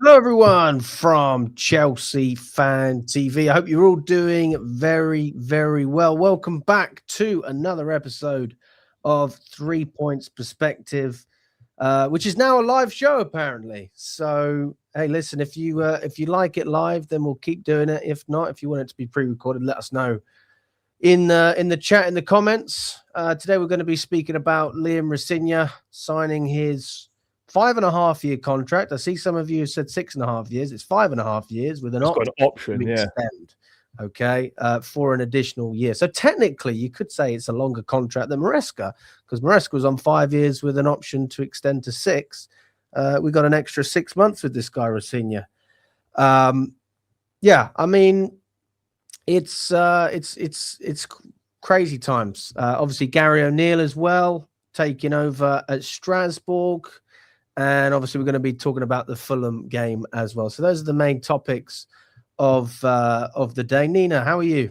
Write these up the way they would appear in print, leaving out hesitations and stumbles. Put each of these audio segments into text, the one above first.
Hello, everyone from Chelsea Fan TV. I hope you're all doing very, very well. Welcome back to another episode of 3 Points Perspective, which is now a live show, apparently. So, hey, listen, if you like it live, then we'll keep doing it. If not, if you want it to be pre-recorded, let us know in the chat, in the comments. Today, we're going to be speaking about Liam Rosenior signing his 5.5-year contract. I see some of you said 6.5 years. It's 5.5 years with an option to extend, okay, for an additional year. So technically, you could say it's a longer contract than Maresca, because Maresca was on 5 years with an option to extend to 6. We got an extra 6 months with this guy, Rosenior. Yeah, I mean, it's crazy times. Obviously, Gary O'Neill as well taking over at Strasbourg. And obviously, we're going to be talking about the Fulham game as well. So those are the main topics of the day. Nina, how are you?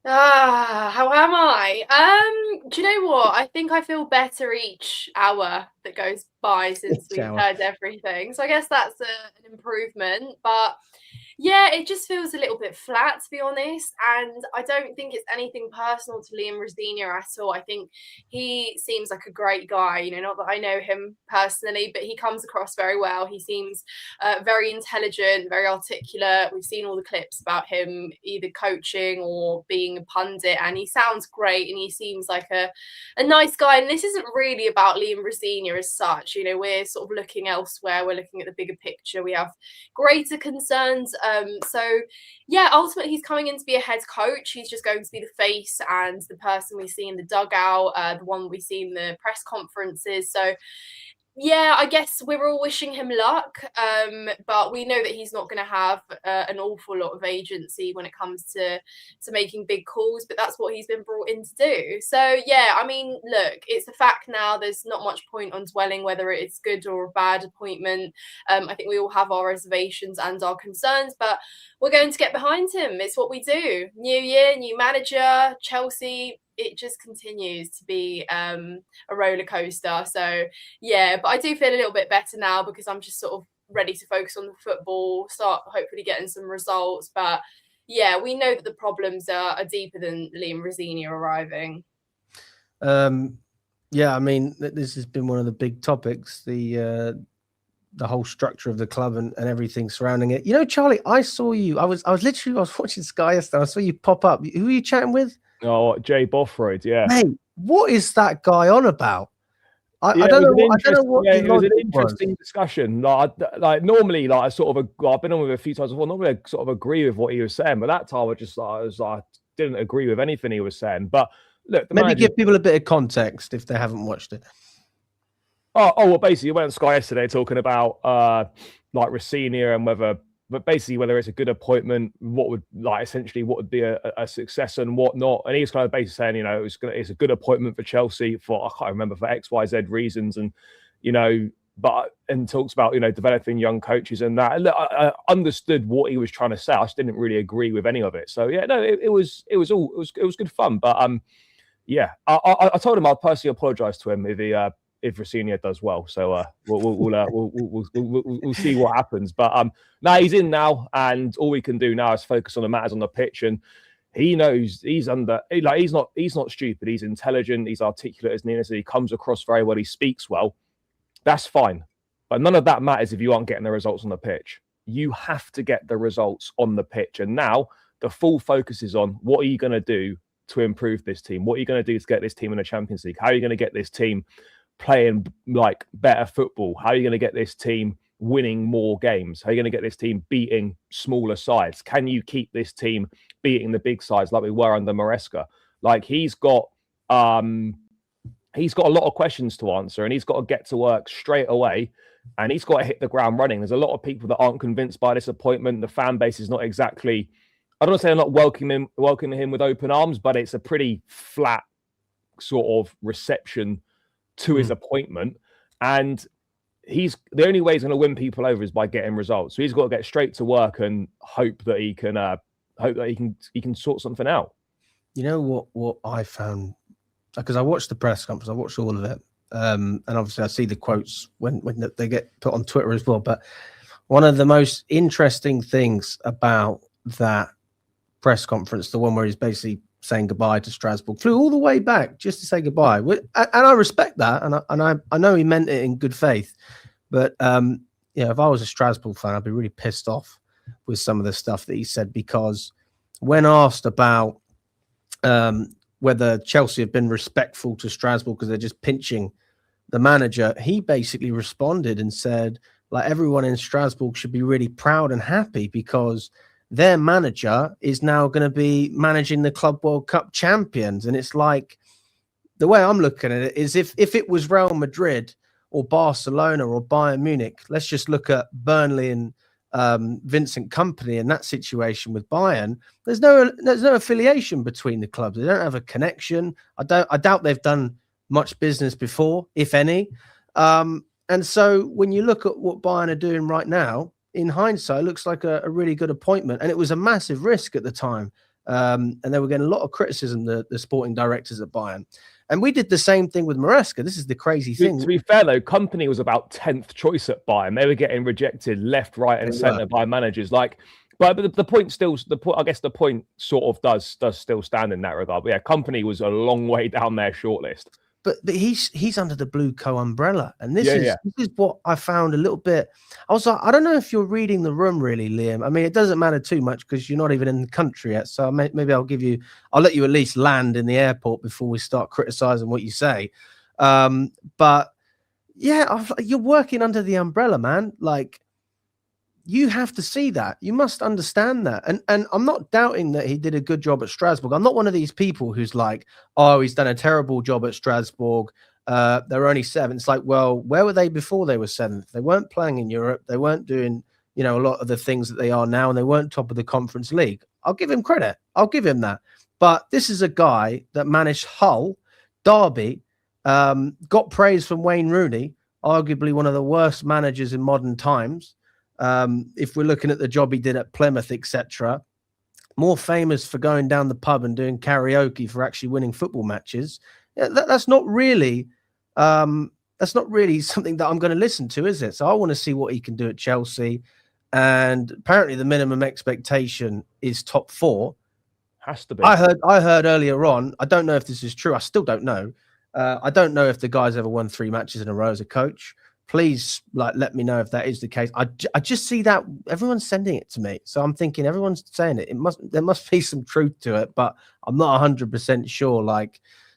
How am I? Do you know what? I think I feel better each hour that goes by since we've heard everything. So I guess that's an improvement. But yeah, it just feels a little bit flat, to be honest. And I don't think it's anything personal to Liam Rosenior at all. I think he seems like a great guy. You know, not that I know him personally, but he comes across very well. He seems very intelligent, very articulate. We've seen all the clips about him either coaching or being a pundit, and he sounds great and he seems like a nice guy. And this isn't really about Liam Rosenior as such. You know, we're sort of looking elsewhere. We're looking at the bigger picture. We have greater concerns. So yeah, ultimately he's coming in to be a head coach. He's just going to be the face and the person we see in the dugout, the one we see in the press conferences. So yeah, I guess we're all wishing him luck, but we know that he's not going to have an awful lot of agency when it comes to making big calls, but that's what he's been brought in to do. So, yeah, I mean, look, it's a fact now. There's not much point on dwelling whether it's good or a bad appointment. I think we all have our reservations and our concerns, but we're going to get behind him. It's what we do. New year, new manager, Chelsea. It just continues to be a roller coaster. So, yeah, but I do feel a little bit better now because I'm just sort of ready to focus on the football, start hopefully getting some results. But, yeah, we know that the problems are deeper than Liam Rosenior arriving. Yeah, I mean, this has been one of the big topics, the whole structure of the club and everything surrounding it. You know, Charlie, I saw you. I was watching Sky yesterday. I saw you pop up. Who are you chatting with? Oh, Jay Bothroyd, yeah. Mate, what is that guy on about? I don't know what it was an interesting discussion. Like normally, like I've been on with him a few times before. Normally, I sort of agree with what he was saying, but that time I didn't agree with anything he was saying. But look, maybe give people a bit of context if they haven't watched it. Oh, well, basically, we went on Sky yesterday talking about like Rosenior and whether it's a good appointment, what would be a success and what not. And he's kind of basically saying, you know, it's a good appointment for Chelsea for, I can't remember, for XYZ reasons. And, you know, and talks about, you know, developing young coaches and that. And look, I understood what he was trying to say. I just didn't really agree with any of it. So yeah, no, it was good fun. But yeah, I told him I'd personally apologize to him if Rosenior does well. So we'll see what happens. But now he's in now, and all we can do now is focus on the matters on the pitch. And he knows he's not stupid. He's intelligent. He's articulate, as Nina said. He comes across very well. He speaks well. That's fine. But none of that matters if you aren't getting the results on the pitch. You have to get the results on the pitch. And now the full focus is on what are you going to do to improve this team? What are you going to do to get this team in the Champions League? How are you going to get this team playing like better football? How are you going to get this team winning more games? How are you going to get this team beating smaller sides? Can you keep this team beating the big sides like we were under Maresca? Like he's got a lot of questions to answer, and he's got to get to work straight away, and he's got to hit the ground running. There's a lot of people that aren't convinced by this appointment. The fan base is not exactly, I don't want to say they're not welcoming him with open arms, but it's a pretty flat sort of reception to his appointment. And the only way he's going to win people over is by getting results. So he's got to get straight to work and hope that he can sort something out. You know what I found, because I watched the press conference, I watched all of it, and obviously I see the quotes when they get put on Twitter as well. But one of the most interesting things about that press conference, the one where he's basically saying goodbye to Strasbourg, flew all the way back just to say goodbye. And I respect that, and I know he meant it in good faith. But if I was a Strasbourg fan, I'd be really pissed off with some of the stuff that he said, because when asked about whether Chelsea have been respectful to Strasbourg because they're just pinching the manager, he basically responded and said, like, everyone in Strasbourg should be really proud and happy because their manager is now going to be managing the Club World Cup champions. And it's like, the way I'm looking at it is, if it was Real Madrid or Barcelona or Bayern Munich, let's just look at Burnley and Vincent Kompany in that situation with Bayern. There's no affiliation between the clubs. They don't have a connection. I doubt they've done much business before, if any. And so when you look at what Bayern are doing right now, in hindsight, it looks like a really good appointment. And it was a massive risk at the time. And they were getting a lot of criticism, the sporting directors at Bayern. And we did the same thing with Maresca. This is the crazy thing. To be fair, though, Kompany was about 10th choice at Bayern. They were getting rejected left, right, and centre by managers. But the point I guess the point sort of does still stand in that regard. But yeah, Kompany was a long way down their shortlist. But he's under the Blue Co umbrella, and this is what I found a little bit. I was like, I don't know if you're reading the room really, Liam. I mean, it doesn't matter too much because you're not even in the country yet. So maybe I'll let you at least land in the airport before we start criticizing what you say. But yeah, you're working under the umbrella, man. Like, you have to see that. You must understand that. And I'm not doubting that he did a good job at Strasbourg. I'm not one of these people who's like, oh, he's done a terrible job at Strasbourg. They're only 7th. It's like, well, where were they before they were 7th? They weren't playing in Europe. They weren't doing, a lot of the things that they are now, and they weren't top of the Conference League. I'll give him credit. I'll give him that. But this is a guy that managed Hull, Derby, got praise from Wayne Rooney, arguably one of the worst managers in modern times. If we're looking at the job he did at Plymouth, etc., more famous for going down the pub and doing karaoke for actually winning football matches. That's not really something that I'm going to listen to, is it? So I want to see what he can do at Chelsea. And apparently the minimum expectation is top 4. Has to be. I heard earlier on, I don't know if this is true. I still don't know. I don't know if the guy's ever won 3 matches in a row as a coach. Please, let me know if that is the case. I just see that everyone's sending it to me, so I'm thinking everyone's saying it. There must be some truth to it, but I'm not 100% sure.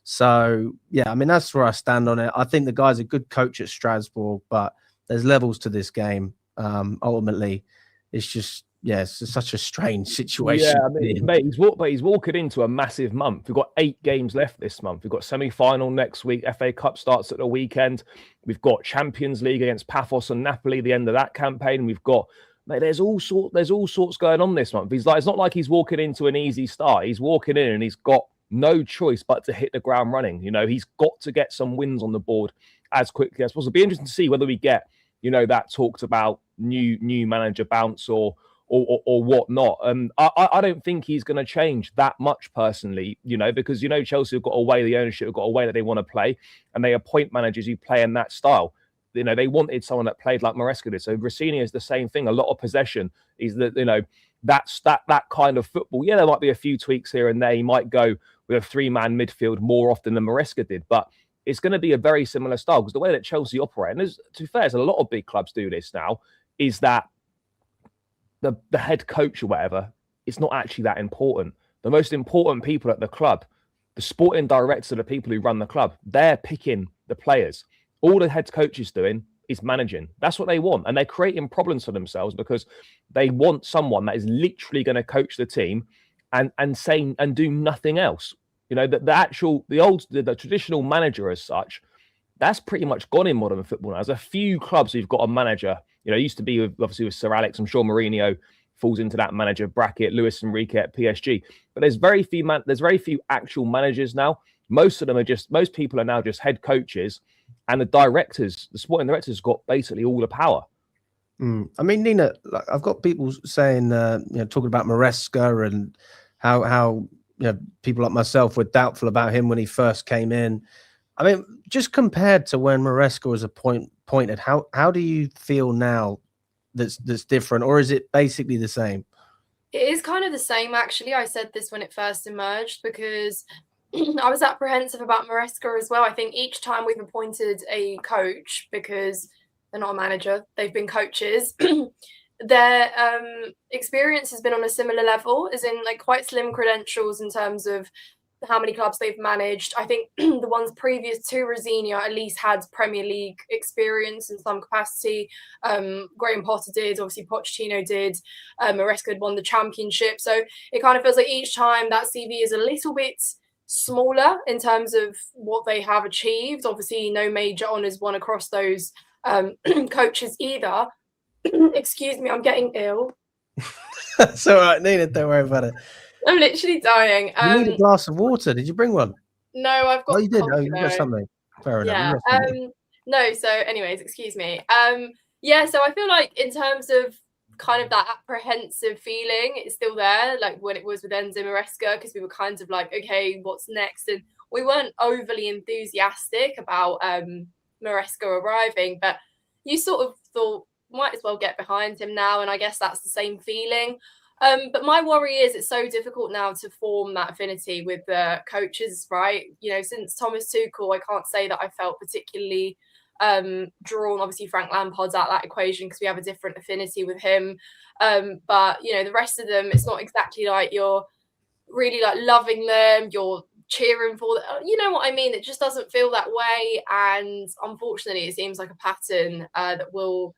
So yeah, I mean, that's where I stand on it. I think the guy's a good coach at Strasbourg, but there's levels to this game. Ultimately, it's just it's just such a strange situation. Yeah, I mean, mate, he's walking into a massive month. We've got 8 games left this month. We've got semi-final next week. FA Cup starts at the weekend. We've got Champions League against Paphos and Napoli, the end of that campaign. We've got, mate, there's all sorts going on this month. It's not like he's walking into an easy start. He's walking in and he's got no choice but to hit the ground running. He's got to get some wins on the board as quickly as possible. It'll be interesting to see whether we get, that talked about new manager bounce or whatnot. I don't think he's going to change that much personally, because Chelsea have got a way, the ownership have got a way that they want to play, and they appoint managers who play in that style. They wanted someone that played like Maresca did. So Rosenior is the same thing. A lot of possession is that that kind of football. Yeah, there might be a few tweaks here and there. He might go with a 3-man midfield more often than Maresca did, but it's going to be a very similar style because the way that Chelsea operate, and to be fair, a lot of big clubs do this now, is that the head coach or whatever, it's not actually that important. The most important people at the club, the sporting directors are the people who run the club. They're picking the players. All the head coach is doing is managing. That's what they want. And they're creating problems for themselves because they want someone that is literally going to coach the team and say and do nothing else. The traditional manager as such, that's pretty much gone in modern football now. There's a few clubs who've got a manager. It used to be obviously with Sir Alex. I'm sure Mourinho falls into that manager bracket. Luis Enrique at PSG. But there's very few actual managers now. Most people are now just head coaches, and the sporting directors, got basically all the power. I mean, Nina, I've got people saying, talking about Maresca and how people like myself were doubtful about him when he first came in. I mean, just compared to when Maresca was appointed, how do you feel now that's different, or is it basically the same? It is kind of the same, actually. I said this when it first emerged because I was apprehensive about Maresca as well. I think each time we've appointed a coach, because they're not a manager, they've been coaches, their experience has been on a similar level, as in like quite slim credentials in terms of how many clubs they've managed. I think the ones previous to Rosenior at least had Premier League experience in some capacity. Graham Potter did, obviously Pochettino did, Maresca had won the championship. So it kind of feels like each time that CV is a little bit smaller in terms of what they have achieved. Obviously no major honours won across those coaches either. Excuse me, I'm getting ill. That's all right, Nina, don't worry about it. I'm literally dying. You need a glass of water. Did you bring one? No, I've got. Oh, you did. Oh, you got something. Fair enough. Yeah. No. So, anyways, excuse me. Yeah. So I feel like in terms of kind of that apprehensive feeling, it's still there. Like when it was with Enzo Maresca, because we were kind of like, okay, what's next? And we weren't overly enthusiastic about Maresca arriving, but you sort of thought might as well get behind him now. And I guess that's the same feeling. But my worry is it's so difficult now to form that affinity with the coaches, right? You know, since Thomas Tuchel, I can't say that I felt particularly drawn. Obviously, Frank Lampard's out that equation because we have a different affinity with him. But, you know, the rest of them, it's not exactly like you're really like loving them, you're cheering for them. You know what I mean? It just doesn't feel that way. And unfortunately, it seems like a pattern that will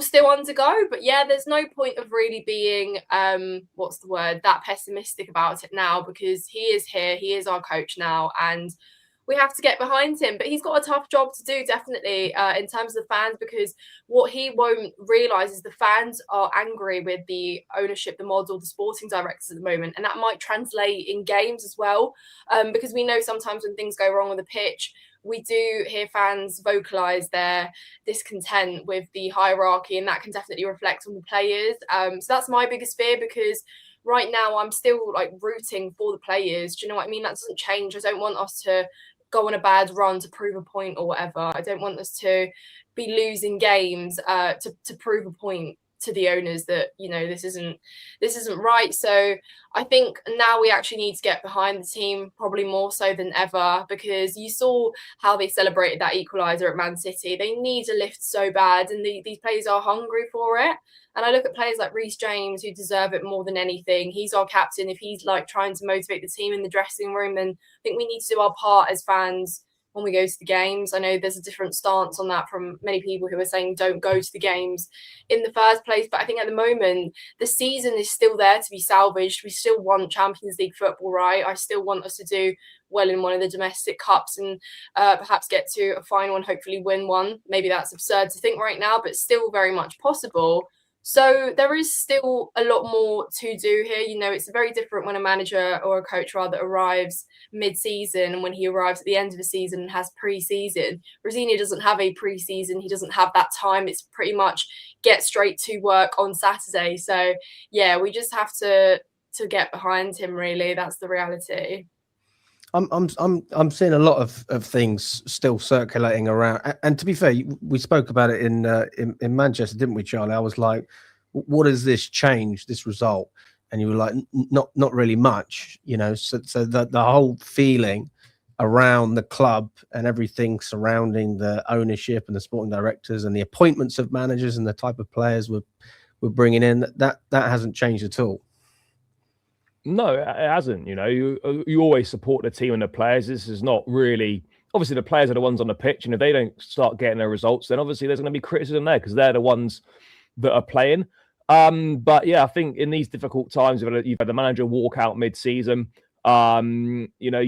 still undergo. But yeah, there's no point of really being that pessimistic about it now, because he is here, he is our coach now, and we have to get behind him. But he's got a tough job to do, definitely, in terms of the fans, because what he won't realise is the fans are angry with the ownership, the model, the sporting directors at the moment, and that might translate in games as well, because we know sometimes when things go wrong on the pitch, we do hear fans vocalise their discontent with the hierarchy, and that can definitely reflect on the players. So that's my biggest fear, because right now I'm still like rooting for the players. Do you know what I mean? That doesn't change. I don't want us to go on a bad run to prove a point or whatever. I don't want us to be losing games to prove a point to the owners that, you know, this isn't right. So I think now we actually need to get behind the team, probably more so than ever, because you saw how they celebrated that equaliser at Man City. They need a lift so bad, and these players are hungry for it. And I look at players like Reece James, who deserve it more than anything. He's our captain. If he's like trying to motivate the team in the dressing room, then I think we need to do our part as fans when we go to the games. I know there's a different stance on that from many people who are saying don't go to the games in the first place. But I think at the moment, the season is still there to be salvaged. We still want Champions League football, right? I still want us to do well in one of the domestic cups and perhaps get to a final and hopefully win one. Maybe that's absurd to think right now, but still very much possible. So there is still a lot more to do here. You know, it's very different when a manager or a coach rather arrives mid-season and when he arrives at the end of the season and has pre-season. Rosenior doesn't have a pre-season. He doesn't have that time. It's pretty much get straight to work on Saturday. So yeah, we just have to get behind him, really. That's the reality. I'm seeing a lot of things still circulating around, and to be fair, we spoke about it in Manchester, didn't we, Charlie? I was like, "What has this changed? This result?" And you were like, "Not really much," you know. So the whole feeling around the club and everything surrounding the ownership and the sporting directors and the appointments of managers and the type of players we're bringing in, that hasn't changed at all. No, it hasn't. You know, you always support the team and the players. This is not really, obviously the players are the ones on the pitch, and if they don't start getting their results, then obviously there's going to be criticism there because they're the ones that are playing. But yeah, I think in these difficult times, you've had the manager walk out mid-season. You know,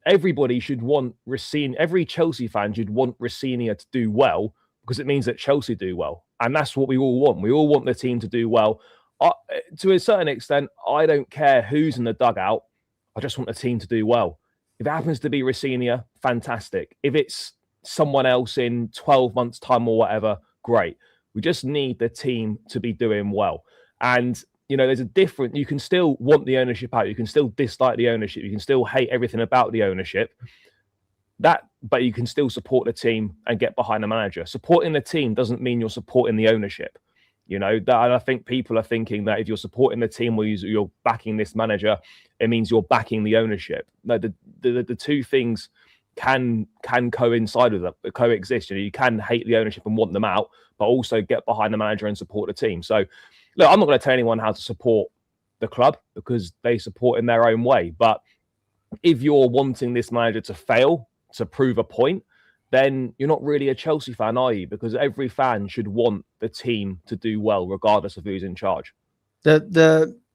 everybody should want Rosenior. Every Chelsea fan should want Rosenior to do well because it means that Chelsea do well, and that's what we all want. We all want the team to do well. To a certain extent, I don't care who's in the dugout. I just want the team to do well. If it happens to be Rosenior, fantastic. If it's someone else in 12 months' time or whatever, great. We just need the team to be doing well. And, you know, there's a different, you can still want the ownership out. You can still dislike the ownership. You can still hate everything about the ownership. but you can still support the team and get behind the manager. Supporting the team doesn't mean you're supporting the ownership. You know, that I think people are thinking that if you're supporting the team or you're backing this manager, it means you're backing the ownership. No, the two things can coincide with them, coexist. You know, you can hate the ownership and want them out, but also get behind the manager and support the team. So, look, I'm not going to tell anyone how to support the club because they support in their own way. But if you're wanting this manager to fail to prove a point, then you're not really a Chelsea fan, are you? Because every fan should want the team to do well, regardless of who's in charge.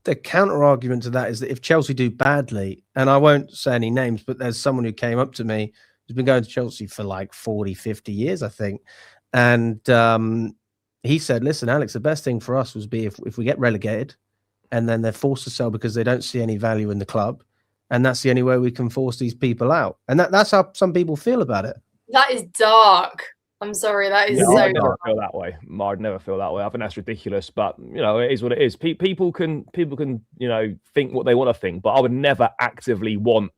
The counter argument to that is that if Chelsea do badly, and I won't say any names, but there's someone who came up to me who's been going to Chelsea for like 40, 50 years, I think. And he said, listen, Alex, the best thing for us would be if we get relegated and then they're forced to sell because they don't see any value in the club. And that's the only way we can force these people out. And that's how some people feel about it. That is dark. I'm sorry, that is so I'd dark. never feel that way. I'd never feel that way. I think that's ridiculous, but you know, it is what it is. People can you know, think what they want to think, but I would never actively want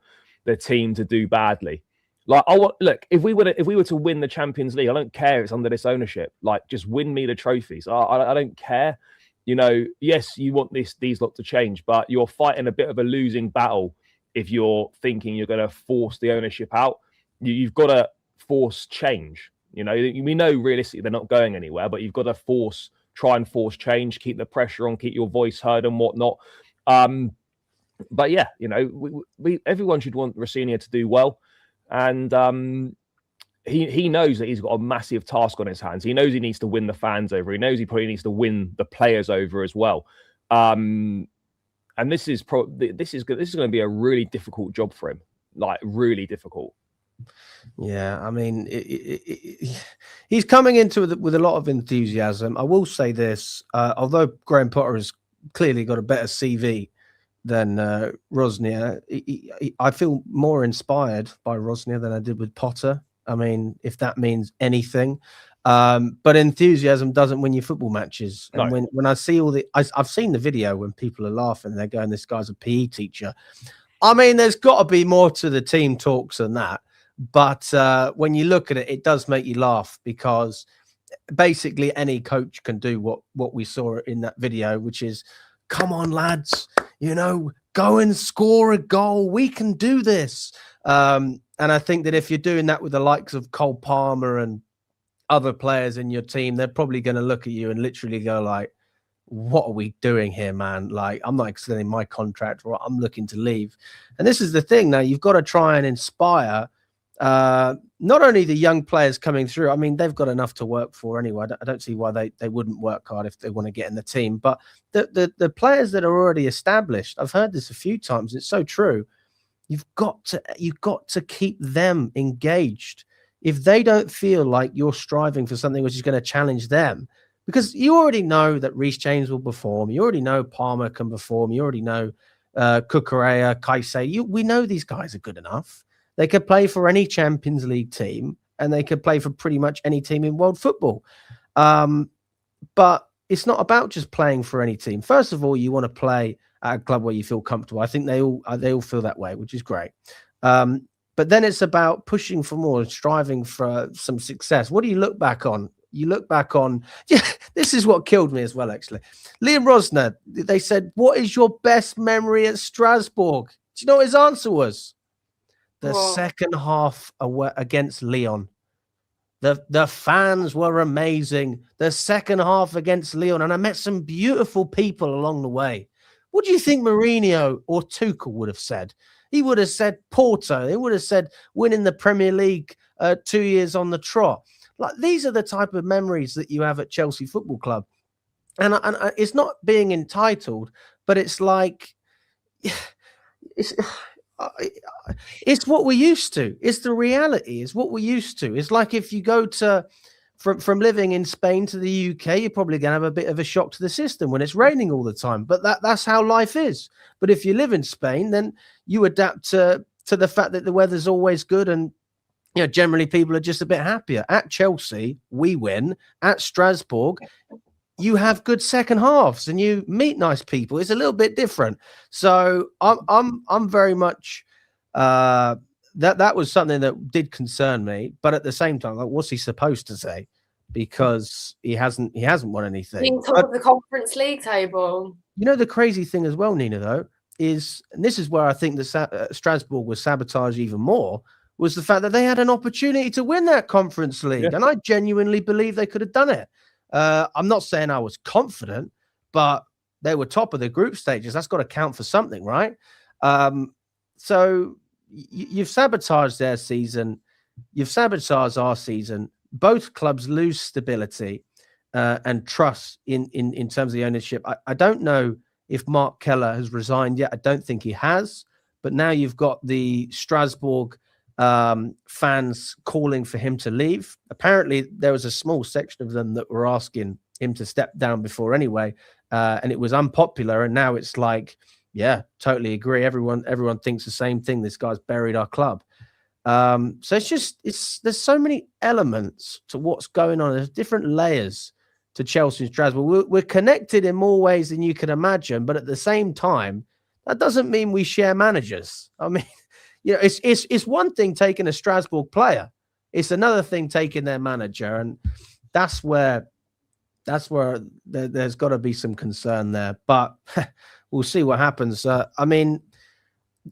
the team to do badly. Like look, if we were to win the Champions League, I don't care if it's under this ownership. Like, just win me the trophies. I don't care. You know, yes, you want these lot to change, but you're fighting a bit of a losing battle if you're thinking you're going to force the ownership out. You've got to force change. You know, we know realistically they're not going anywhere, but you've got to try and force change, keep the pressure on, keep your voice heard and whatnot. But yeah, you know, everyone should want Rosenior to do well. And he knows that he's got a massive task on his hands. He knows he needs to win the fans over. He knows he probably needs to win the players over as well. And this is going to be a really difficult job for him, like really difficult. Yeah, I mean, he's coming into it with a lot of enthusiasm. I will say this, although Graham Potter has clearly got a better CV than Rosenior, I feel more inspired by Rosenior than I did with Potter. I mean, if that means anything. But enthusiasm doesn't win you football matches. And No. when I see I've seen the video when people are laughing, they're going, this guy's a PE teacher. I mean, there's got to be more to the team talks than that. But when you look at it, it does make you laugh because basically any coach can do what we saw in that video, which is, come on, lads, you know, go and score a goal. We can do this. And I think that if you're doing that with the likes of Cole Palmer and other players in your team, they're probably going to look at you and literally go like, what are we doing here, man? Like, I'm not extending my contract or I'm looking to leave. And this is the thing now, you've got to try and inspire not only the young players coming through. I mean, they've got enough to work for anyway. I don't see why they wouldn't work hard if they want to get in the team. But the players that are already established, I've heard this a few times. It's so true. You've got to keep them engaged. If they don't feel like you're striving for something which is going to challenge them, because you already know that Reece James will perform. You already know Palmer can perform. You already know Cucurella, Caicedo. We know these guys are good enough. They could play for any Champions League team and they could play for pretty much any team in world football. But it's not about just playing for any team. First of all, you want to play at a club where you feel comfortable. I think they all feel that way, which is great. But then it's about pushing for more and striving for some success. What do you look back on? You look back on, yeah, this is what killed me as well, actually. Liam Rosner, they said, what is your best memory at Strasbourg? Do you know what his answer was? The second half against Lyon. The fans were amazing. The second half against Lyon. And I met some beautiful people along the way. What do you think Mourinho or Tuchel would have said? He would have said Porto. He would have said winning the Premier League 2 years on the trot. Like, these are the type of memories that you have at Chelsea Football Club. And it's not being entitled, but it's like, it's what we're used to. It's the reality. It's what we're used to. It's like if you go from living in Spain to the UK, you're probably going to have a bit of a shock to the system when it's raining all the time. But that's how life is. But if you live in Spain, then you adapt to the fact that the weather's always good and, you know, generally people are just a bit happier. At Chelsea, we win. At Strasbourg, you have good second halves and you meet nice people. It's a little bit different. So I'm very much that was something that did concern me. But at the same time, like, what's he supposed to say? Because he hasn't won anything. Being top of the Conference League table. You know, the crazy thing as well, Nina, though, is, and this is where I think that Strasbourg was sabotaged even more, was the fact that they had an opportunity to win that Conference League. Yeah. And I genuinely believe they could have done it. I'm not saying I was confident, but they were top of the group stages. That's got to count for something, right? So you've sabotaged their season. You've sabotaged our season. Both clubs lose stability and trust in terms of the ownership. I don't know if Mark Keller has resigned yet. I don't think he has. But now you've got the Strasbourg fans calling for him to leave. Apparently, there was a small section of them that were asking him to step down before anyway. And it was unpopular. And now it's like, yeah, totally agree. Everyone thinks the same thing. This guy's buried our club. So there's so many elements to what's going on. There's different layers to Chelsea and Strasbourg. We're connected in more ways than you can imagine, but at the same time, that doesn't mean we share managers. I mean, you know, it's one thing taking a Strasbourg player. It's another thing taking their manager, and that's where there's got to be some concern there. But we'll see what happens. I mean,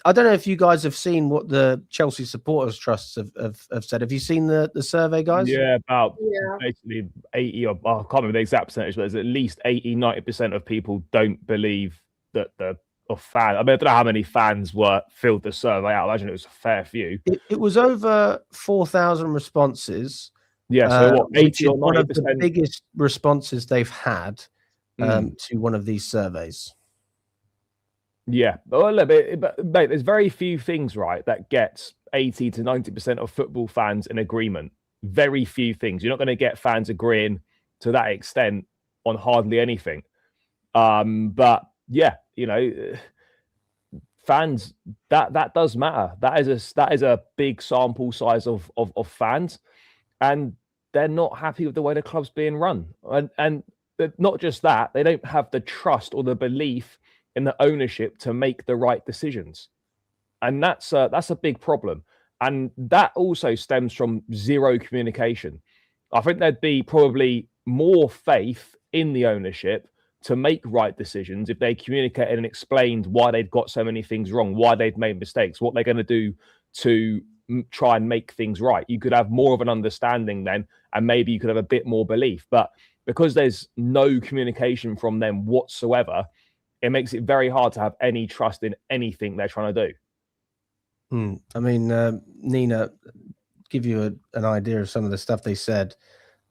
I don't know if you guys have seen what the Chelsea Supporters Trusts have said. Have you seen the survey, guys? Yeah, basically 80, or I can't remember the exact percentage, but there's at least 80-90% of people don't believe that fan. I mean, I don't know how many fans filled the survey out. I imagine it was a fair few. It was over 4,000 responses. Yeah, so what, 80 or 90%? One of the biggest responses they've had to one of these surveys. Yeah, but mate, there's very few things, right, that gets 80 to 90% of football fans in agreement. Very few things. You're not going to get fans agreeing to that extent on hardly anything. But yeah, you know, fans, that does matter. That is a big sample size of fans, and they're not happy with the way the club's being run. And not just that, they don't have the trust or the belief in the ownership to make the right decisions. And that's a big problem. And that also stems from zero communication. I think there'd be probably more faith in the ownership to make right decisions if they communicated and explained why they'd got so many things wrong, why they'd made mistakes, what they're going to do to try and make things right. You could have more of an understanding then, and maybe you could have a bit more belief. But because there's no communication from them whatsoever, it makes it very hard to have any trust in anything they're trying to do. I mean, Nina, give you an idea of some of the stuff they said.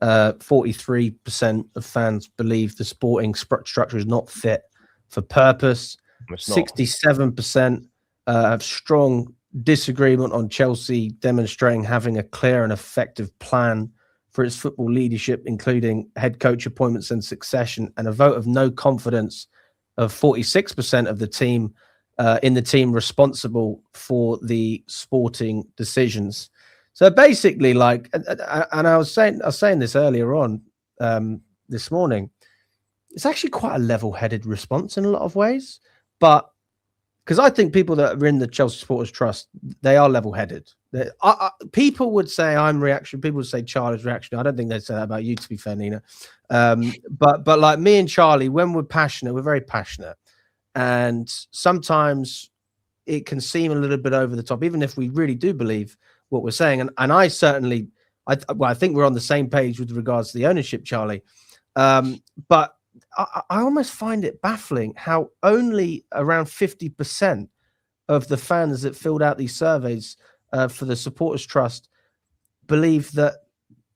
43% of fans believe the sporting structure is not fit for purpose. 67% have strong disagreement on Chelsea demonstrating having a clear and effective plan for its football leadership, including head coach appointments and succession, and a vote of no confidence of 46% of the team in the team responsible for the sporting decisions. So basically, like, and I was saying this earlier on this morning, it's actually quite a level-headed response in a lot of ways. But because I think people that are in the Chelsea Supporters Trust, they are level-headed. People would say I'm reaction. People would say Charlie's reaction. I don't think they'd say that about you, to be fair, Nina. But like me and Charlie, when we're passionate, we're very passionate. And sometimes it can seem a little bit over the top, even if we really do believe what we're saying. And I certainly, I think we're on the same page with regards to the ownership, Charlie. But I almost find it baffling how only around 50% of the fans that filled out these surveys for the Supporters Trust believe that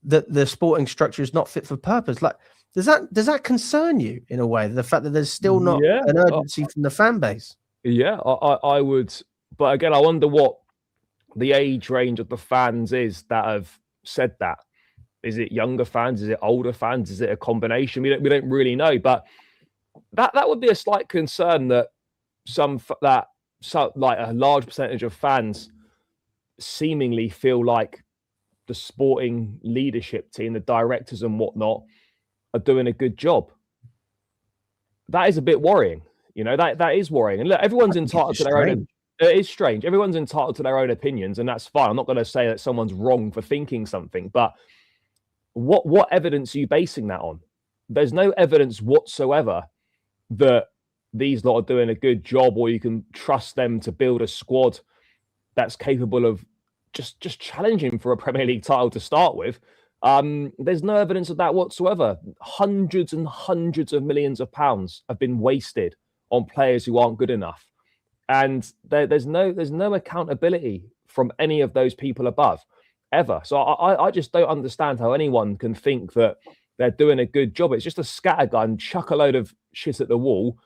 the sporting structure is not fit for purpose. Like, does that concern you in a way? The fact that there's still not an urgency from the fan base. Yeah, I would. But again, I wonder what the age range of the fans is that have said that. Is it younger fans? Is it older fans? Is it a combination? We don't really know. But that would be a slight concern that like a large percentage of fans seemingly feel like the sporting leadership team, the directors and whatnot, are doing a good job. That is a bit worrying. You know, that is worrying. And look, everyone's entitled to their own. it is strange. Everyone's entitled to their own opinions, and that's fine. I'm not going to say that someone's wrong for thinking something, but what evidence are you basing that on? There's no evidence whatsoever that these lot are doing a good job, or you can trust them to build a squad that's capable of just challenging for a Premier League title to start with. There's no evidence of that whatsoever. Hundreds and hundreds of millions of pounds have been wasted on players who aren't good enough, and there's no accountability from any of those people above ever. So I just don't understand how anyone can think that they're doing a good job. It's just a scattergun, chuck a load of shit at the wall,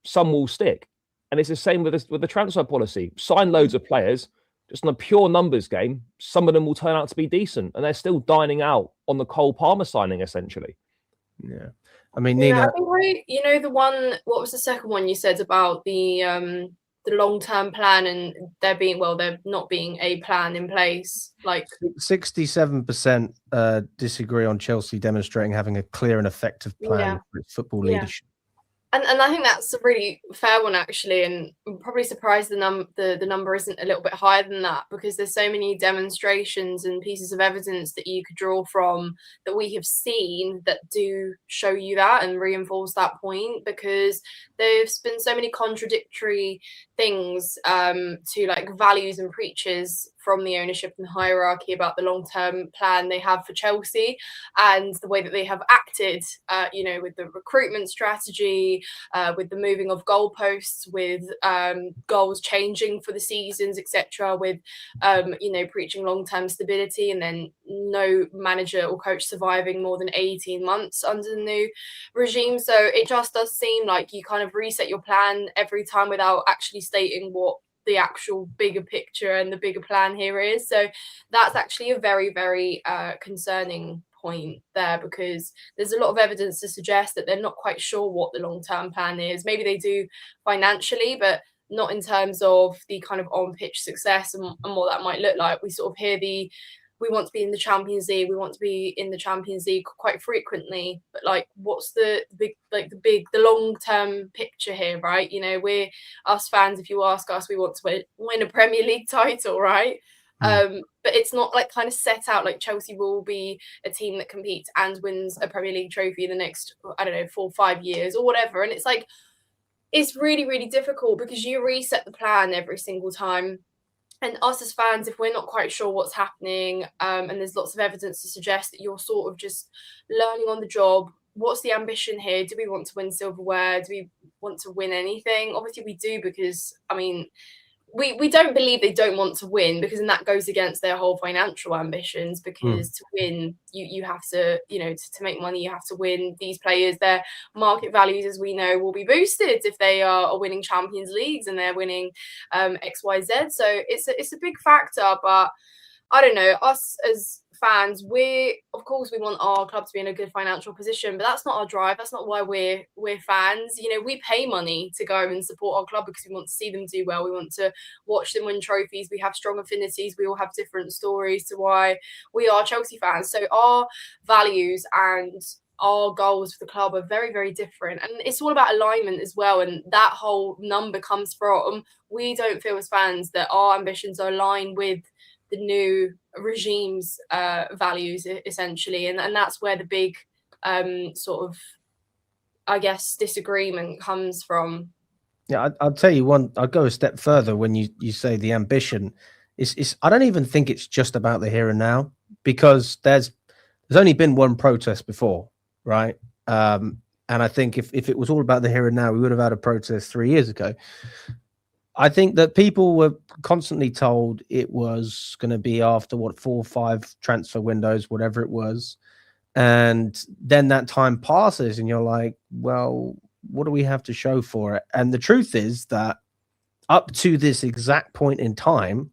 some will stick. And it's the same with the transfer policy. Sign loads of players, just on a pure numbers game, some of them will turn out to be decent, and they're still dining out on the Cole Palmer signing, essentially. Yeah. I mean, Nina, I think, the one, what was the second one you said about the long-term plan and there not being a plan in place? Like 67% disagree on Chelsea demonstrating having a clear and effective plan for its football leadership. And I think that's a really fair one, actually, and I'm probably surprised the number isn't a little bit higher than that, because there's so many demonstrations and pieces of evidence that you could draw from that we have seen that do show you that and reinforce that point, because there's been so many contradictory things to like values and preaches from the ownership and hierarchy about the long-term plan they have for Chelsea and the way that they have acted, with the recruitment strategy, with the moving of goalposts, with goals changing for the seasons, etc., with preaching long-term stability, and then no manager or coach surviving more than 18 months under the new regime. So it just does seem like you kind of reset your plan every time without actually stating what the actual bigger picture and the bigger plan here is. So that's actually a very, very concerning point there, because there's a lot of evidence to suggest that they're not quite sure what the long-term plan is. Maybe they do financially, but not in terms of the kind of on-pitch success and what that might look like. We sort of hear we want to be in the Champions League. We want to be in the Champions League quite frequently. But like, what's the long-term picture here, right? We're us fans. If you ask us, we want to win a Premier League title, right? But it's not like kind of set out like Chelsea will be a team that competes and wins a Premier League trophy in the next, 4 or 5 years or whatever. And it's like, it's really, really difficult because you reset the plan every single time. And us as fans, if we're not quite sure what's happening, and there's lots of evidence to suggest that you're sort of just learning on the job, what's the ambition here? Do we want to win silverware? Do we want to win anything? Obviously we do, because, we don't believe they don't want to win, because then that goes against their whole financial ambitions, because to win, you have to, to make money, you have to win. These players, their market values, as we know, will be boosted if they are winning Champions Leagues and they're winning XYZ. So it's a big factor, but I don't know, us as fans, of course we want our club to be in a good financial position, but that's not our drive. That's not why we're fans. We pay money to go and support our club because we want to see them do well. We want to watch them win trophies. We have strong affinities. We all have different stories to why we are Chelsea fans. So our values and our goals for the club are very, very different, and it's all about alignment as well. And that whole number comes from, we don't feel as fans that our ambitions are aligned with the new regime's values, essentially, and that's where the big sort of, I guess, disagreement comes from. Yeah, I'll tell you one. I'll go a step further when you say the ambition. It's I don't even think it's just about the here and now, because there's only been one protest before, right? And I think if it was all about the here and now, we would have had a protest 3 years ago. I think that people were constantly told it was going to be after 4 or 5 transfer windows, whatever it was. And then that time passes and you're like, well, what do we have to show for it? And the truth is that up to this exact point in time,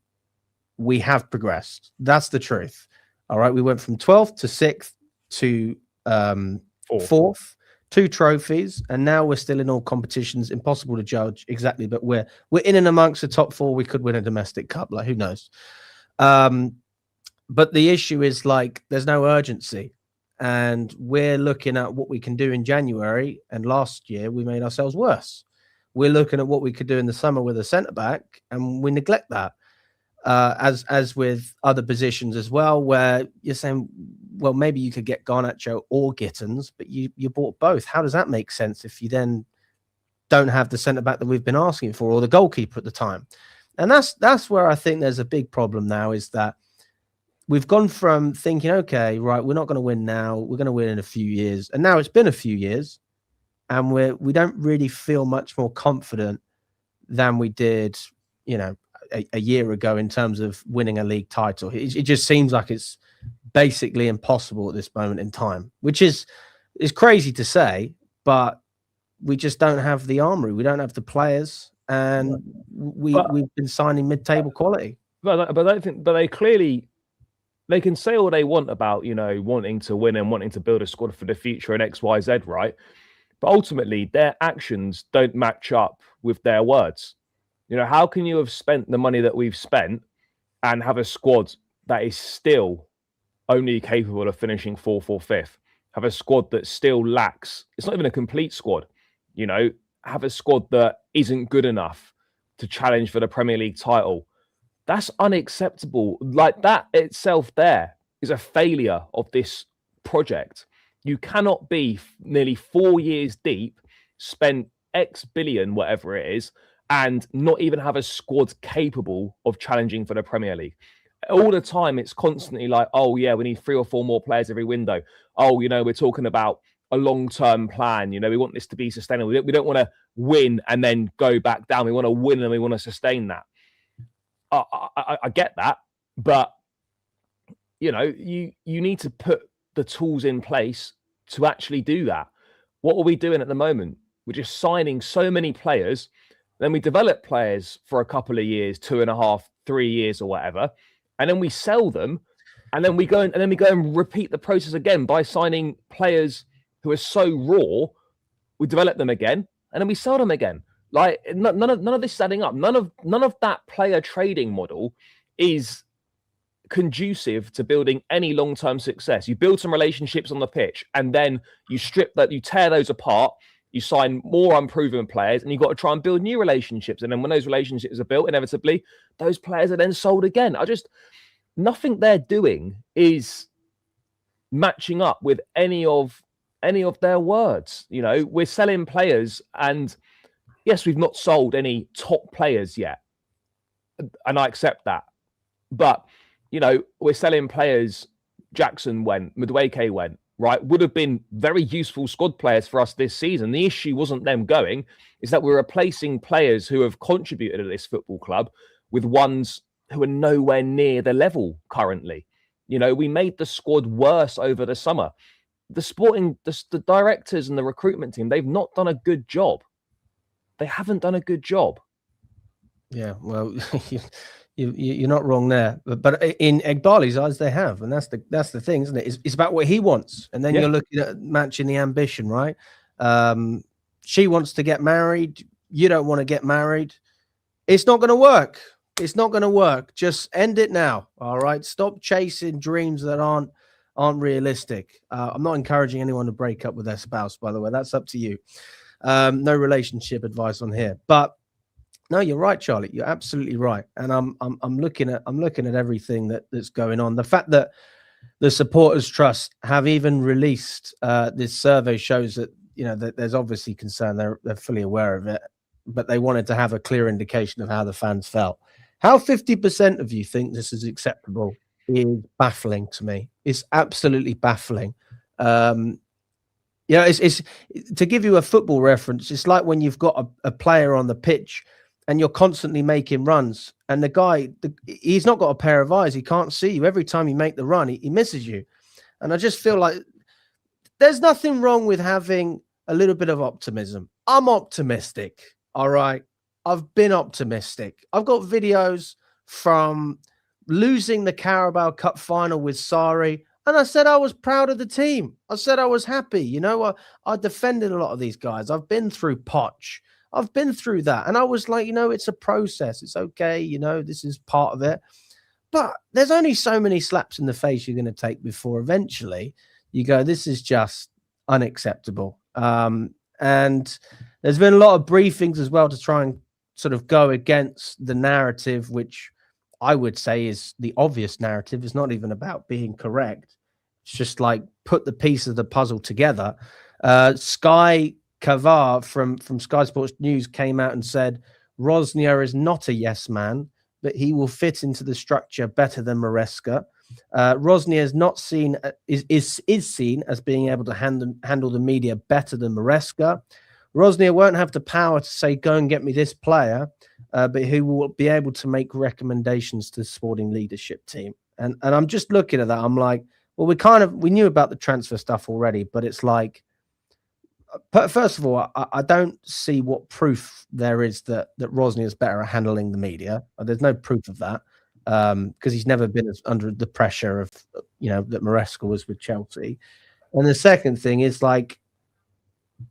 we have progressed. That's the truth. All right. We went from 12th to 6th to 4th. 2 trophies, and now we're still in all competitions. Impossible to judge exactly, but we're in and amongst the top 4. We could win a domestic cup, like who knows? But the issue is, like, there's no urgency, and we're looking at what we can do in January. And last year we made ourselves worse. we're looking at what we could do in the summer with a centre back, and we neglect that. As with other positions as well, where you're saying, well, maybe you could get Garnacho or Gittins, but you bought both. How does that make sense if you then don't have the centre back that we've been asking for, or the goalkeeper at the time? And that's where I think there's a big problem now, is that we've gone from thinking, okay, right, we're not going to win now, we're going to win in a few years, and now it's been a few years, and we don't really feel much more confident than we did, a year ago in terms of winning a league title. It just seems like it's basically impossible at this moment in time, which is crazy to say, but we just don't have the armory. We don't have the players, and we've been signing mid-table quality. But they can say all they want about, wanting to win and wanting to build a squad for the future and X, Y, Z, right? But ultimately, their actions don't match up with their words. How can you have spent the money that we've spent and have a squad that is still only capable of finishing 4th or 5th? Have a squad that still lacks, it's not even a complete squad, have a squad that isn't good enough to challenge for the Premier League title. That's unacceptable. Like, that itself there is a failure of this project. You cannot be nearly 4 years deep, spend X billion, whatever it is, and not even have a squad capable of challenging for the Premier League. All the time, it's constantly like, oh, yeah, we need 3 or 4 more players every window. Oh, we're talking about a long-term plan. We want this to be sustainable. We don't want to win and then go back down. We want to win and we want to sustain that. I get that, but, you need to put the tools in place to actually do that. What are we doing at the moment? We're just signing so many players. Then we develop players for a couple of years, 2.5, 3 years or whatever. And then we sell them. And then we go and repeat the process again by signing players who are so raw. We develop them again and then we sell them again. Like, none of this is adding up. None of that player trading model is conducive to building any long-term success. You build some relationships on the pitch and then you tear those apart. You sign more unproven players and you've got to try and build new relationships. And then when those relationships are built, inevitably, those players are then sold again. Nothing they're doing is matching up with any of their words. We're selling players, and yes, we've not sold any top players yet. And I accept that. But, we're selling players. Jackson went, Madueke went, right? Would have been very useful squad players for us this season. The issue wasn't them going, is that we're replacing players who have contributed to this football club with ones who are nowhere near the level currently. We made the squad worse over the summer. The directors and the recruitment team, they've not done a good job. They haven't done a good job. Yeah, well, you're not wrong there. But in Egbali's eyes, they have, and that's the thing, isn't it? It's about what he wants, and then you're looking at matching the ambition, right? She wants to get married. You don't want to get married. It's not going to work. It's not going to work. Just end it now. All right. Stop chasing dreams that aren't realistic. I'm not encouraging anyone to break up with their spouse, by the way. That's up to you. No relationship advice on here. But no, you're right, Charlie. You're absolutely right. And I'm looking at everything that's going on. The fact that the Supporters Trust have even released this survey shows that that there's obviously concern. They're fully aware of it, but they wanted to have a clear indication of how the fans felt. How 50% of you think this is acceptable is baffling to me. It's absolutely baffling. It's to give you a football reference. It's like when you've got a player on the pitch and you're constantly making runs, and the guy, he's not got a pair of eyes. He can't see you. Every time you make the run, he misses you. And I just feel like there's nothing wrong with having a little bit of optimism. I'm optimistic. All right. I've been optimistic. I've got videos from losing the Carabao Cup final with Sarri, and I said I was proud of the team. I said I was happy. I defended a lot of these guys. I've been through Poch. I've been through that. And I was like, it's a process. It's okay. This is part of it. But there's only so many slaps in the face you're going to take before eventually you go, this is just unacceptable. And there's been a lot of briefings as well to try and sort of go against the narrative, which I would say is the obvious narrative. It's not even about being correct. It's just like put the piece of the puzzle together. Sky Kavar from Sky Sports News came out and said Rosenior is not a yes man, but he will fit into the structure better than Maresca. Rosenior is not seen is seen as being able to handle the media better than Maresca. Rosenior won't have the power to say, go and get me this player, but he will be able to make recommendations to the sporting leadership team. And I'm just looking at that. I'm like, well, we knew about the transfer stuff already, but it's like, first of all, I don't see what proof there is that Rosenior is better at handling the media. There's no proof of that because he's never been under the pressure of, that Maresca was with Chelsea. And the second thing is like,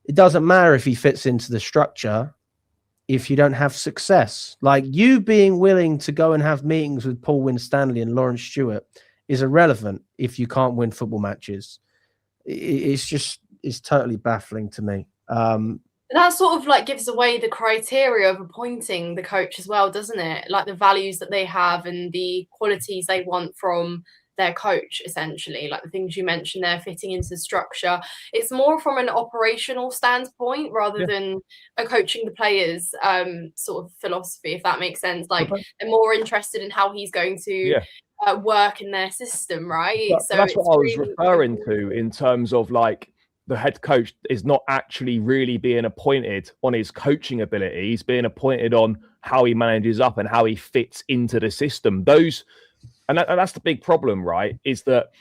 it doesn't matter if he fits into the structure if you don't have success. Like, you being willing to go and have meetings with Paul Winstanley and Lawrence Stewart is irrelevant if you can't win football matches. It's totally baffling to me. That sort of like gives away the criteria of appointing the coach as well, doesn't it? Like the values that they have and the qualities they want from their coach, essentially, like the things you mentioned there, fitting into the structure. It's more from an operational standpoint rather than a coaching the players sort of philosophy, if that makes sense. Like they're more interested in how he's going to work in their system, right? So that's what I was referring to in terms of like the head coach is not actually really being appointed on his coaching ability. He's being appointed on how he manages up and how he fits into the system. And that's the big problem, right? Is that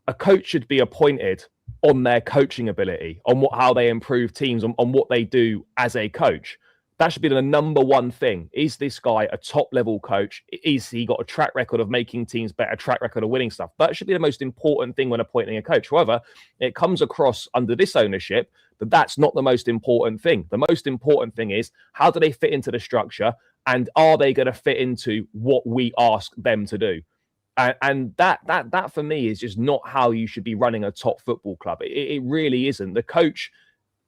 a coach should be appointed on their coaching ability, on how they improve teams, on what they do as a coach. That should be the number one thing. Is this guy a top level coach? Is he got a track record of making teams better, track record of winning stuff? That should be the most important thing when appointing a coach. However, it comes across under this ownership that that's not the most important thing. The most important thing is, how do they fit into the structure, and are they going to fit into what we ask them to do? And that for me is just not how you should be running a top football club. It really isn't. The coach,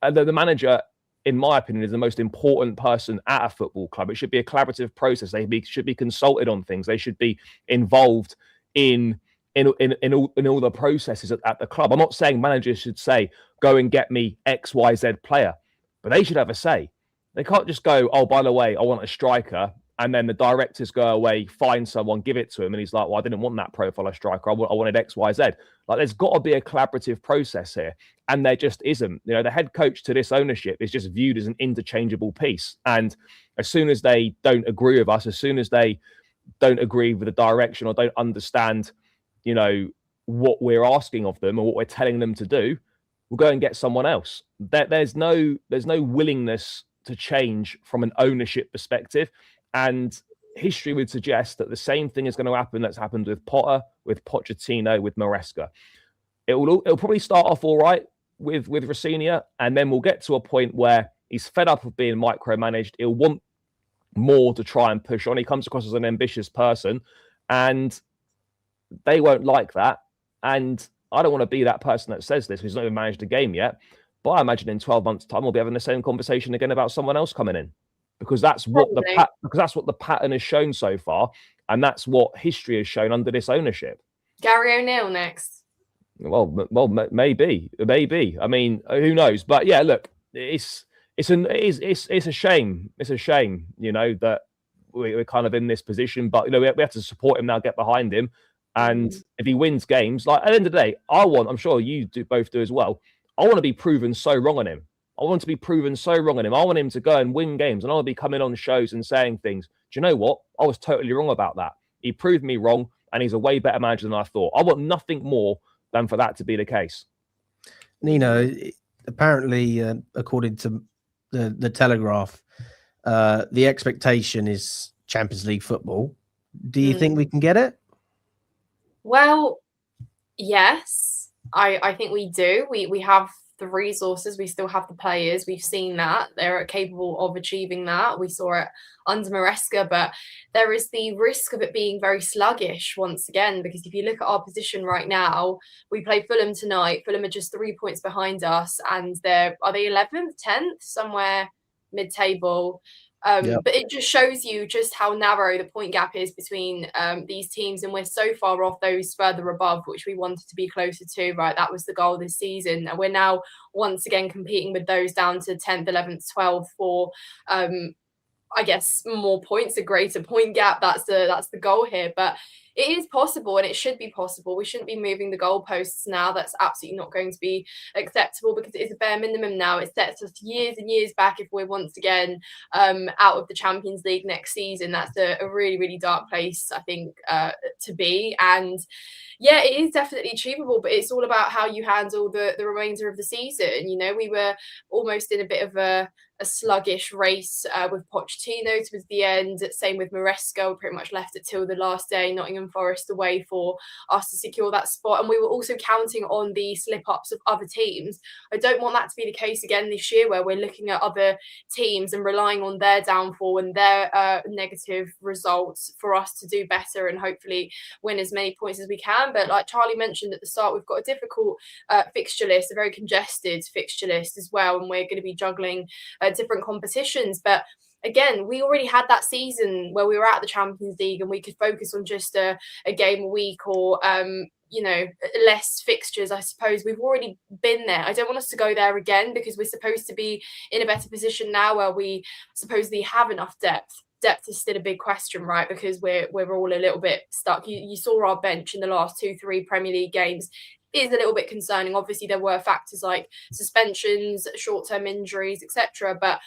the manager, in my opinion, is the most important person at a football club. It should be a collaborative process. They should be consulted on things. They should be involved in all the processes at the club. I'm not saying managers should say, go and get me XYZ player, but they should have a say. They can't just go, oh, by the way, I want a striker, and then the directors go away, find someone, give it to him, and he's like, well, I didn't want that profile of striker. I wanted X, Y, Z. Like, there's got to be a collaborative process here, and there just isn't. The head coach to this ownership is just viewed as an interchangeable piece. And as soon as they don't agree with us, as soon as they don't agree with the direction or don't understand, what we're asking of them or what we're telling them to do, we'll go and get someone else. There's no willingness to change from an ownership perspective. And history would suggest that the same thing is going to happen that's happened with Potter, with Pochettino, with Maresca. It'll probably start off all right with Rosenior, and then we'll get to a point where he's fed up of being micromanaged. He'll want more to try and push on. He comes across as an ambitious person, and they won't like that. And I don't want to be that person that says this, who's not even managed a game yet. But I imagine in 12 months' time, we'll be having the same conversation again about someone else coming in. Because that's what the pattern has shown so far, and that's what history has shown under this ownership. Gary O'Neill next. Well, maybe. I mean, who knows? But yeah, look, it's a shame. It's a shame, that we're kind of in this position. But we have to support him now, get behind him, and if he wins games, like at the end of the day, I'm sure you both do as well. I want to be proven so wrong on him. I want to be proven so wrong on him. I want him to go and win games, and I want to be coming on shows and saying things. Do you know what? I was totally wrong about that. He proved me wrong, and he's a way better manager than I thought. I want nothing more than for that to be the case. Nino, apparently, according to the Telegraph, the expectation is Champions League football. Do you think we can get it? Well, yes, I think we do. We have the resources, we still have the players. We've seen that they're capable of achieving that. We saw it under Maresca, but there is the risk of it being very sluggish once again, because if you look at our position right now, we play Fulham tonight. Fulham are just 3 points behind us, and are they 11th, 10th, somewhere mid-table. But it just shows you just how narrow the point gap is between these teams, and we're so far off those further above, which we wanted to be closer to, right? That was the goal this season, and we're now once again competing with those down to 10th, 11th, 12th for I guess more points, a greater point gap. That's the goal here. But it is possible, and it should be possible. We shouldn't be moving the goalposts now. That's absolutely not going to be acceptable, because it is a bare minimum now. It sets us years and years back if we're once again out of the Champions League next season. That's a really, really dark place, I think, to be. And yeah, it is definitely achievable, but it's all about how you handle the remainder of the season. You know, we were almost in a bit of a sluggish race with Pochettino towards the end. Same with Maresca. We pretty much left it till the last day, Nottingham Forest away, for us to secure that spot. And we were also counting on the slip-ups of other teams. I don't want that to be the case again this year, where we're looking at other teams and relying on their downfall and their negative results for us to do better and hopefully win as many points as we can. But like Charlie mentioned at the start, we've got a difficult fixture list, a very congested fixture list as well, and we're going to be juggling different competitions. But again, we already had that season where we were at the Champions League and we could focus on just a game a week, or you know, less fixtures. I suppose we've already been there. I don't want us to go there again, because we're supposed to be in a better position now where we supposedly have enough depth. Depth is still a big question, right? Because we're all a little bit stuck. You saw our bench in the last 2-3 Premier League games is a little bit concerning. Obviously, there were factors like suspensions, short-term injuries, etc. But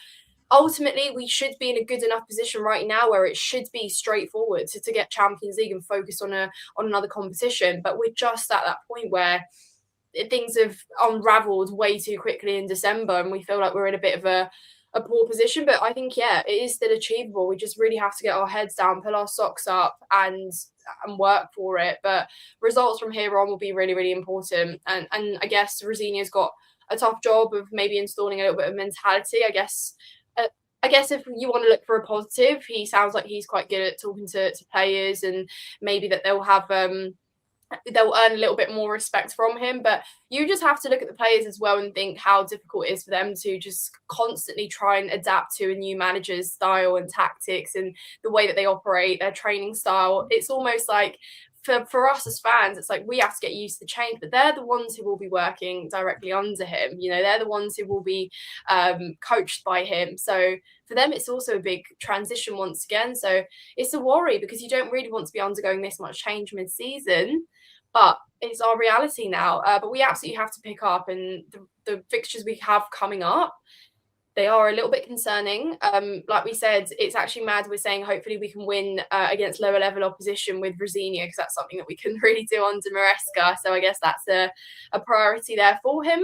ultimately, we should be in a good enough position right now where it should be straightforward to get Champions League and focus on another competition. But we're just at that point where things have unravelled way too quickly in December, and we feel like we're in a bit of a poor position. But I think, yeah, it is still achievable. We just really have to get our heads down, pull our socks up, and work for it. But results from here on will be really, really important. And I guess Rosenior's got a tough job of maybe installing a little bit of mentality. I guess if you want to look for a positive, he sounds like he's quite good at talking to players, and maybe that they'll have they'll earn a little bit more respect from him. But you just have to look at the players as well and think how difficult it is for them to just constantly try and adapt to a new manager's style and tactics and the way that they operate, their training style. It's almost like for us as fans, it's like we have to get used to the change, but they're the ones who will be working directly under him. You know, they're the ones who will be coached by him. So for them, it's also a big transition once again. So it's a worry, because you don't really want to be undergoing this much change mid-season, but it's our reality now. But we absolutely have to pick up, and the fixtures we have coming up, they are a little bit concerning. Like we said, it's actually mad. We're saying hopefully we can win against lower level opposition with Rosenior, because that's something that we couldn't really do under Maresca. So I guess that's a priority there for him.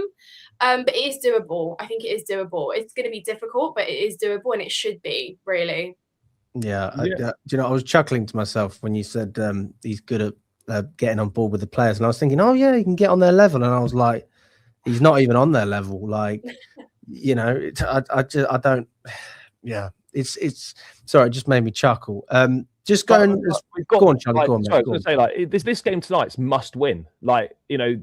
But it is doable. I think it is doable. It's going to be difficult, but it is doable, and it should be, really. Yeah. You know, I was chuckling to myself when you said he's good at getting on board with the players, and I was thinking, oh yeah, he can get on their level, and I was like, he's not even on their level. Like, you know, I don't. Yeah, it's sorry, it just made me chuckle. Just going. Go on, Charlie. Go on. Sorry, I was going to say, like, this game tonight's must win. Like, you know,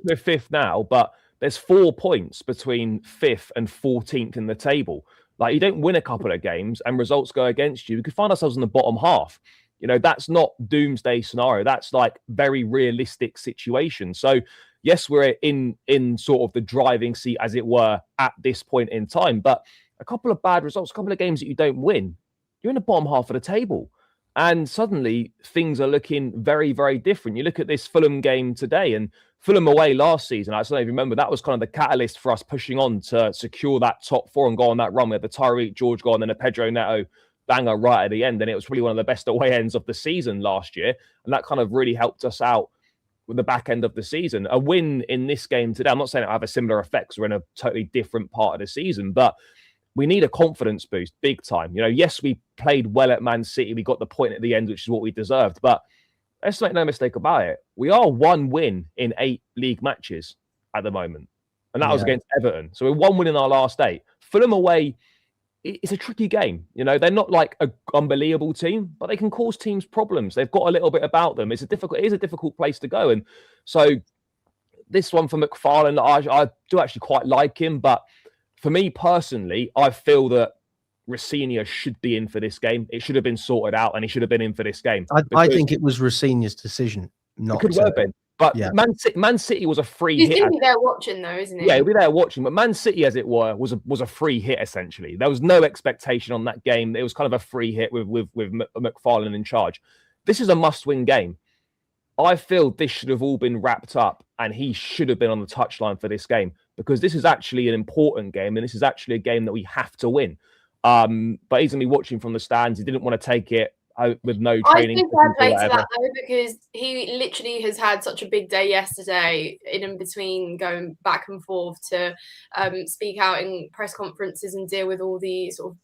we're fifth now, but there's 4 points between 5th and 14th in the table. Like, you don't win a couple of games and results go against you, we could find ourselves in the bottom half. You know, that's not doomsday scenario. That's like very realistic situation. So yes, we're in sort of the driving seat, as it were, at this point in time. But a couple of bad results, a couple of games that you don't win, you're in the bottom half of the table. And suddenly things are looking very, very different. You look at this Fulham game today, and Fulham away last season, I don't know if you remember, that was kind of the catalyst for us pushing on to secure that top 4 and go on that run. We had the Tyreek George goal and then a Pedro Neto banger right at the end. And it was really one of the best away ends of the season last year. And that kind of really helped us out with the back end of the season. A win in this game today, I'm not saying it'll have a similar effect, we're in a totally different part of the season, but we need a confidence boost big time. You know, yes, we played well at Man City. We got the point at the end, which is what we deserved. But let's make no mistake about it. We are 1 win in 8 league matches at the moment. and that was against Everton. So we're 1 win in our last 8. Fulham away, it's a tricky game. You know, they're not like an unbelievable team, but they can cause teams problems. They've got a little bit about them. It is a difficult place to go. And so this one for McFarlane, I do actually quite like him. But for me personally, I feel that Rosenior should be in for this game. It should have been sorted out, and he should have been in for this game. I think it was Rosenior's decision. Not it could well have been. But Man City was a free hit. He's going to be there watching, though, isn't he? Yeah, he'll be there watching. But Man City, as it were, was a free hit, essentially. There was no expectation on that game. It was kind of a free hit with McFarlane in charge. This is a must-win game. I feel this should have all been wrapped up, and he should have been on the touchline for this game, because this is actually an important game, and this is actually a game that we have to win. But he's going to be watching from the stands. He didn't want to take it with no training. I think I played to that though, because he literally has had such a big day yesterday, in between going back and forth to speak out in press conferences and deal with all the sort of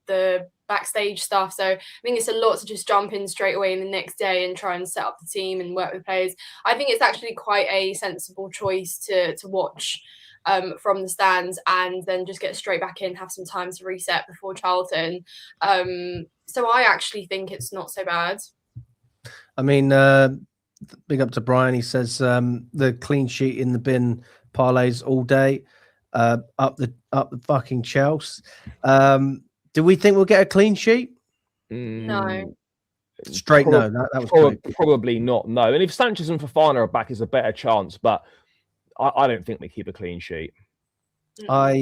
the backstage stuff. So I think it's a lot to just jump in straight away in the next day and try and set up the team and work with players. I think it's actually quite a sensible choice to watch from the stands and then just get straight back in, have some time to reset before Charlton. So I actually think it's not so bad. I mean, big up to Brian. He says the clean sheet in the bin parlays all day. Up the fucking Chelsea. Do we think we'll get a clean sheet? No. Straight no. That was probably not. No. And if Sanchez and Fofana are back, it's a better chance. But I don't think we keep a clean sheet. I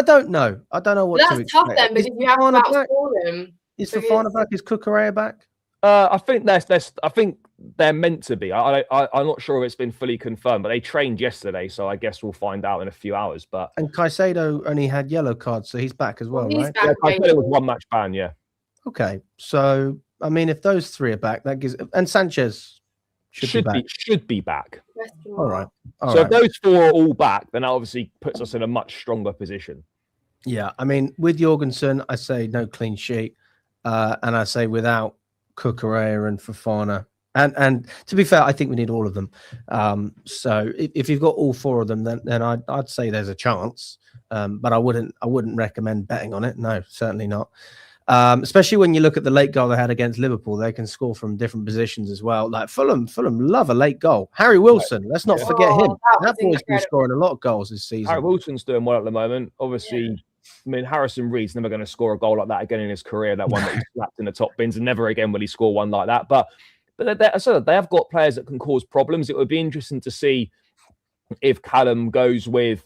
don't know. I don't know what to expect. That's tough then, because you have to outscore them. Is Fofana back? Is Cucurella back? I think I think they're meant to be. I'm not sure if it's been fully confirmed, but they trained yesterday, so I guess we'll find out in a few hours. But Caicedo only had yellow cards, so he's back as well, right? Back, Caicedo was 1 match ban, yeah. Okay, so I mean, if those 3 are back, that gives, and Sanchez should be back. All right. If those 4 are all back, then that obviously puts us in a much stronger position. Yeah, I mean, with Jorgensen, I say no clean sheet, and I say without Cucurella and Fofana. And to be fair, I think we need all of them. So if you've got all 4 of them, then I'd say there's a chance. But I wouldn't recommend betting on it. No, certainly not. Especially when you look at the late goal they had against Liverpool, they can score from different positions as well. Like Fulham love a late goal. Harry Wilson, let's not forget him. That boy's been scoring a lot of goals this season. Harry Wilson's doing well at the moment. Obviously, I mean, Harrison Reed's never going to score a goal like that again in his career. That one that he slapped in the top bins, and never again will he score one like that. But they have got players that can cause problems. It would be interesting to see if Callum goes with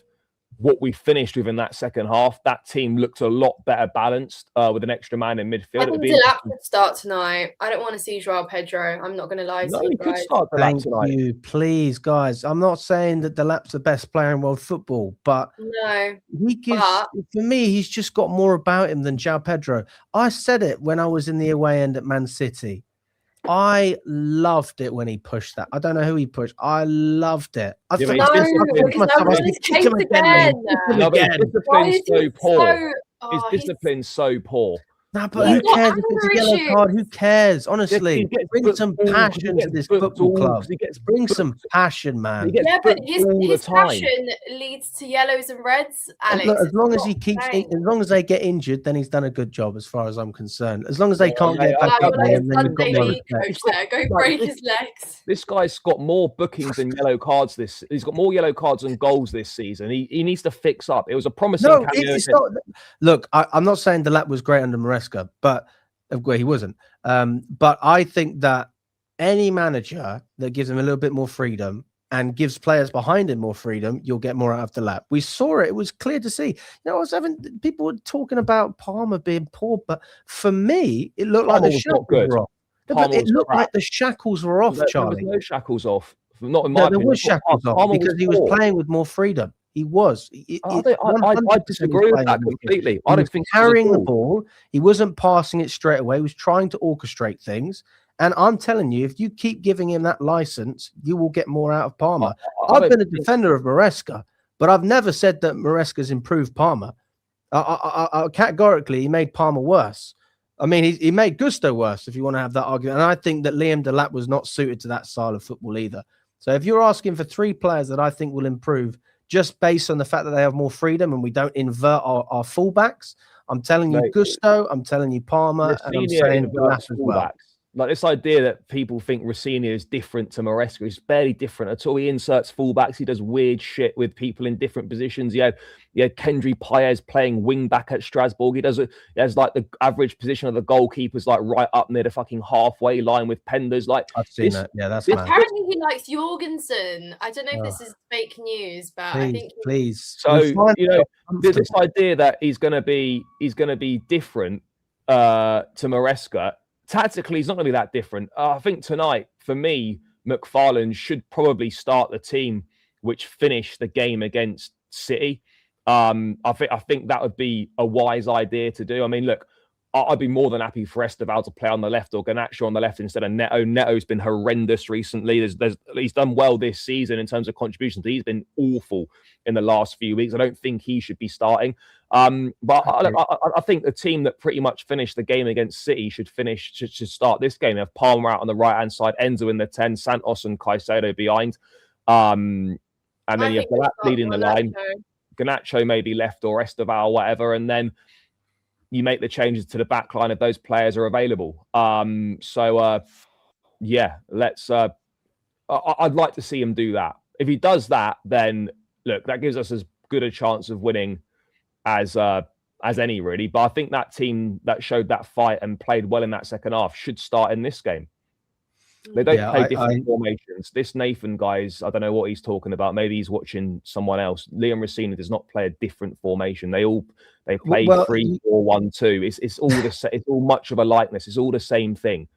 what we finished with in that second half. That team looked a lot better balanced with an extra man in midfield. I think Delap could start tonight. I don't want to see Joao Pedro. I'm not going to lie to you guys. Could start Delap tonight. Thank you, please, guys. I'm not saying that Delap's the best player in world football, but he gives. For me, he's just got more about him than Joao Pedro. I said it when I was in the away end at Man City. I loved it when he pushed that. I don't know who he pushed. I loved it. His discipline's so poor. No, but who cares if it's a yellow card? Who cares? Honestly, bring some passion to this football club. Bring some passion, man. Yeah, but his passion leads to yellows and reds, Alex. Look, as long as as long as they get injured, then he's done a good job, as far as I'm concerned. As long as they can't get back up there, then you've got no respect. Go break his legs. This guy's got more bookings than yellow cards. He's got more yellow cards than goals this season. He needs to fix up. It was a promising. No, it's not. Look, I'm not saying Delap was great under Maresca, but he wasn't. But I think that any manager that gives him a little bit more freedom and gives players behind him more freedom, you'll get more out of Delap. We saw it. It was clear to see. People were talking about Palmer being poor, but for me, it looked like the shackles were off. It looked like the shackles were off, Charlie. There was no shackles off. Not in my opinion. There was shackles off because he was playing with more freedom. He was. I disagree with that completely. I don't think carrying the ball. He wasn't passing it straight away. He was trying to orchestrate things. And I'm telling you, if you keep giving him that license, you will get more out of Palmer. I've been a defender of Maresca, but I've never said that Maresca's improved Palmer. Categorically, he made Palmer worse. I mean, he made Gusto worse, if you want to have that argument. And I think that Liam Delap was not suited to that style of football either. So if you're asking for 3 players that I think will improve just based on the fact that they have more freedom and we don't invert our fullbacks, I'm telling you Gusto, I'm telling you Palmer, and I'm saying Gallas as well. Like this idea that people think Rosenior is different to Maresca is barely different at all. He inserts fullbacks. He does weird shit with people in different positions. He had Kendry Paez playing wing back at Strasbourg. He has like the average position of the goalkeepers like right up near the fucking halfway line with Penders. Like I've seen that. Yeah, that's mad. Apparently he likes Jorgensen. I don't know if this is fake news, but I think So this idea that he's gonna be different to Maresca. Tactically, he's not going to be that different. I think tonight, for me, McFarlane should probably start the team which finished the game against City. I think that would be a wise idea to do. I mean, look, I'd be more than happy for Esteval to play on the left or Garnacho on the left instead of Neto. Neto's been horrendous recently. He's done well this season in terms of contributions, but he's been awful in the last few weeks. I don't think he should be starting. But I think the team that pretty much finished the game against City should start this game. They have Palmer out on the right-hand side, Enzo in the 10, Santos and Caicedo behind. And then you have Gallas leading the line. Garnacho maybe left or Esteval, whatever, and then you make the changes to the back line if those players are available. Let's. I'd like to see him do that. If he does that, then look, that gives us as good a chance of winning as any, really. But I think that team that showed that fight and played well in that second half should start in this game. They don't play different formations. This Nathan guy I don't know what he's talking about. Maybe he's watching someone else. Liam Rosenior does not play a different formation. They play 3-4-1-2. It's all the same. It's all much of a likeness. It's all the same thing.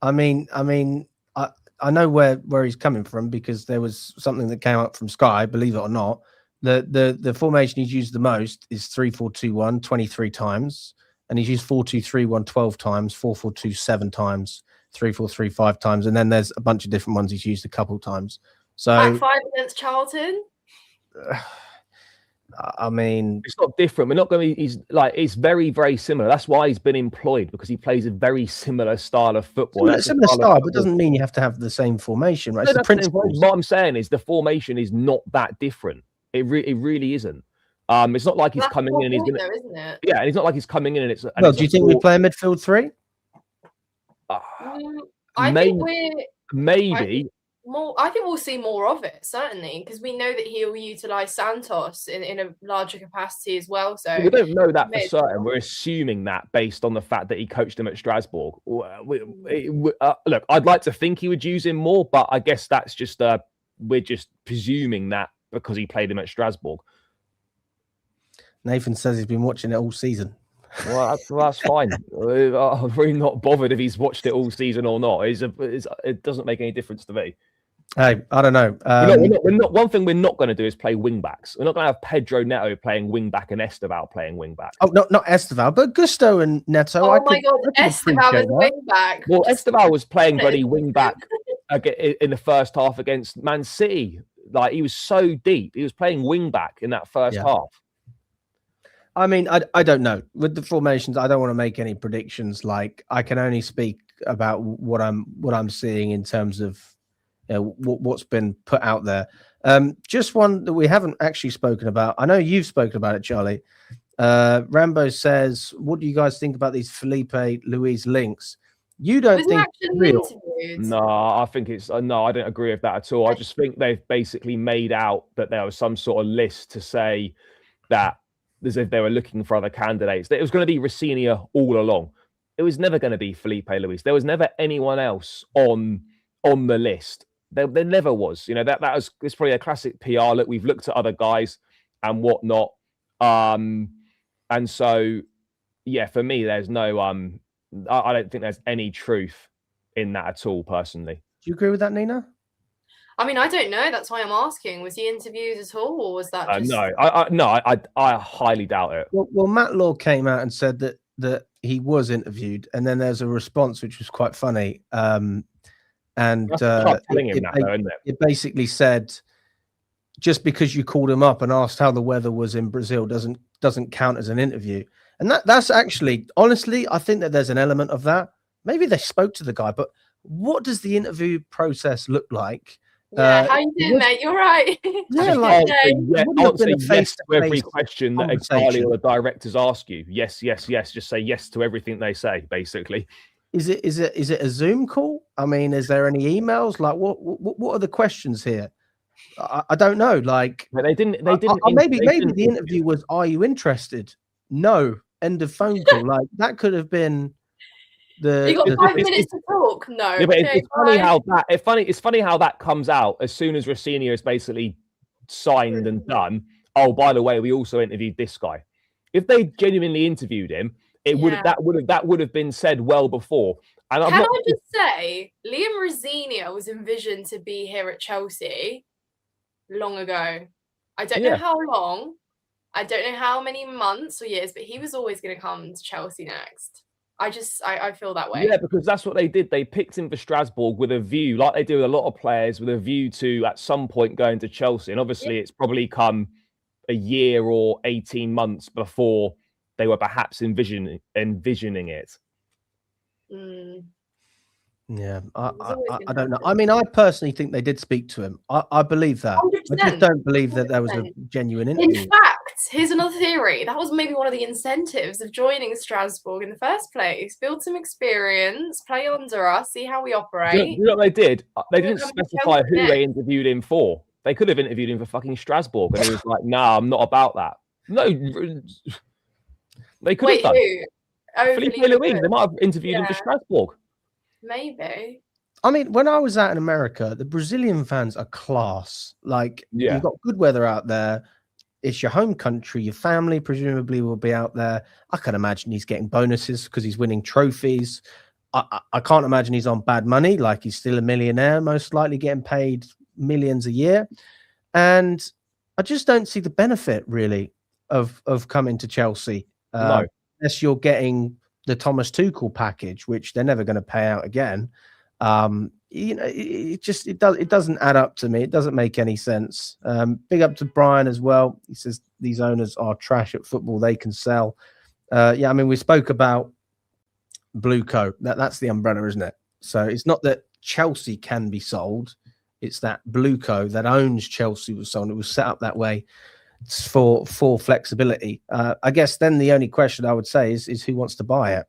I mean, I know where he's coming from because there was something that came up from Sky, believe it or not. The formation he's used the most is 3-4-2-1 23 times, and he's used 4-2-3-1 12 times, 4-4-2 7 times, 3-4-3 5 times, and then there's a bunch of different ones he's used a couple times. So back 5 against Charlton. I mean, it's not different. We're not going to. It's very, very similar. That's why he's been employed, because he plays a very similar style of football. Similar style, but doesn't mean you have to have the same formation, right? No, the principles. What I'm saying is the formation is not that different. It really isn't. It's not like he's coming in and he's going to, isn't it? Yeah, and it's not like he's coming in and it's. Well, do you think we play a midfield 3? I think we're maybe. I think we'll see more of it, certainly, because we know that he'll utilise Santos in a larger capacity as well. So we don't know that for certain. We're assuming that based on the fact that he coached him at Strasbourg. Look, I'd like to think he would use him more, but I guess that's just we're just presuming that because he played him at Strasbourg. Nathan says he's been watching it all season. Well, that's fine. I'm really not bothered if he's watched it all season or not. It doesn't make any difference to me. Hey, I don't know. We're not. One thing we're not going to do is play wing backs. We're not going to have Pedro Neto playing wing back and Esteval playing wing back. Oh, not Esteval, but Gusto and Neto. Oh my God, Esteval is wing back. Well, Esteval was playing bloody wing back in the first half against Man City. Like, he was so deep. He was playing wing back in that first half. I mean, I don't know. With the formations, I don't want to make any predictions. Like, I can only speak about what I'm seeing in terms of what's been put out there. Just one that we haven't actually spoken about. I know you've spoken about it, Charlie. Rambo says, "What do you guys think about these Felipe Luis links?" You don't think it's real? No, I think it's no. I don't agree with that at all. I just think they've basically made out that there was some sort of list to say that, as if they were looking for other candidates. It was going to be Rosenior all along. It was never going to be Felipe Luis. There was never anyone else on the list. There never was. You know, it's probably a classic PR look. We've looked at other guys and whatnot. And so, yeah, for me, there's no I don't think there's any truth in that at all, personally. Do you agree with that, Nina? I mean, I don't know. That's why I'm asking. Was he interviewed at all, or was that just... No, I highly doubt it. Well, Matt Law came out and said that he was interviewed, and then there's a response which was quite funny. It basically said, just because you called him up and asked how the weather was in Brazil doesn't count as an interview. And that's actually, honestly, I think that there's an element of that. Maybe they spoke to the guy, but what does the interview process look like? Yeah, how you doing, mate? You're right. Yeah, like answer yes to every face-to-face question that a Charlie or the directors ask you. Yes, yes, yes. Just say yes to everything they say, basically. Is it a Zoom call? I mean, is there any emails? Like, what are the questions here? I don't know. Like, but they didn't. Maybe the interview was, "Are you interested?" No. End of phone call. Like that could have been the. You got 5 minutes to talk. No. Yeah, but it's funny how that. It's funny how that comes out as soon as Rosenior is basically signed and done. Oh, by the way, we also interviewed this guy. If they genuinely interviewed him, that would have been said well before. And I just say, Liam Rosenior was envisioned to be here at Chelsea long ago. I don't know how long. I don't know how many months or years, but he was always going to come to Chelsea next. I feel that way. Yeah, because that's what they did. They picked him for Strasbourg with a view, like they do with a lot of players, with a view to at some point going to Chelsea. And obviously, it's probably come a year or 18 months before they were perhaps envisioning it. Yeah, I don't know. I mean, I personally think they did speak to him. I believe that. 100%. I just don't believe that there was a genuine interview. In fact, here's another theory. That was maybe one of the incentives of joining Strasbourg in the first place. Build some experience, play under us, see how we operate. You know what they did? They didn't specify who they interviewed him for. They could have interviewed him for fucking Strasbourg, and he was like, "Nah, I'm not about that." No, they could have done. Felipe Luis, they might have interviewed him for Strasbourg. Maybe. I mean, when I was out in America, the Brazilian fans are class. Like, you've got good weather out there. It's your home country. Your family presumably will be out there. I can imagine he's getting bonuses because he's winning trophies. I can't imagine he's on bad money. Like, he's still a millionaire, most likely getting paid millions a year. And I just don't see the benefit, really, of coming to Chelsea. No. Unless you're getting the Thomas Tuchel package, which they're never going to pay out again. You know, it doesn't add up to me. It doesn't make any sense. Big up to Brian as well. He says these owners are trash at football. They can sell. I mean, we spoke about Blueco. That's the umbrella, isn't it? So it's not that Chelsea can be sold. It's that Blueco that owns Chelsea was sold. It was set up that way for flexibility. I guess then the only question I would say is who wants to buy it,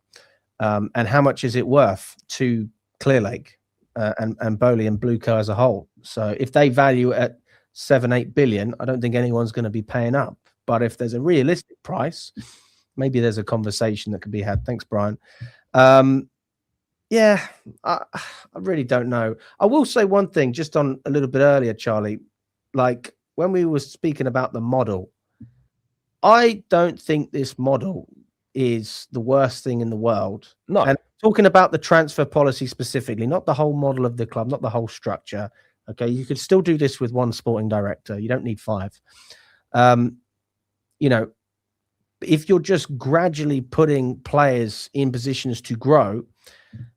and how much is it worth to Clearlake and Bowley and Blueco as a whole. So if they value it at 7-8 billion, I don't think anyone's going to be paying up. But if there's a realistic price, maybe there's a conversation that could be had. Thanks, Brian. I really don't know. I will say one thing just on a little bit earlier, Charlie, like when we were speaking about the model, I don't think this model is the worst thing in the world. No. And talking about the transfer policy specifically, not the whole model of the club, not the whole structure. Okay, you could still do this with one sporting director. You don't need 5. You know, if you're just gradually putting players in positions to grow,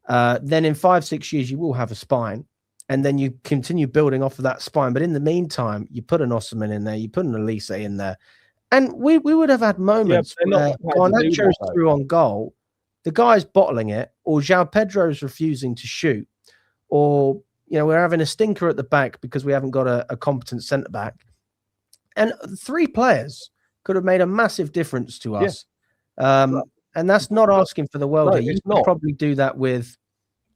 then in 5-6 years you will have a spine, and then you continue building off of that spine. But in the meantime, you put an Osimhen in there, you put an Elise in there, and we would have had moments where Garnacho's through on goal, the guy's bottling it, or João Pedro's refusing to shoot, or we're having a stinker at the back because we haven't got a competent centre back, and 3 players could have made a massive difference to us. And that's not asking for the world. No, you could probably do that with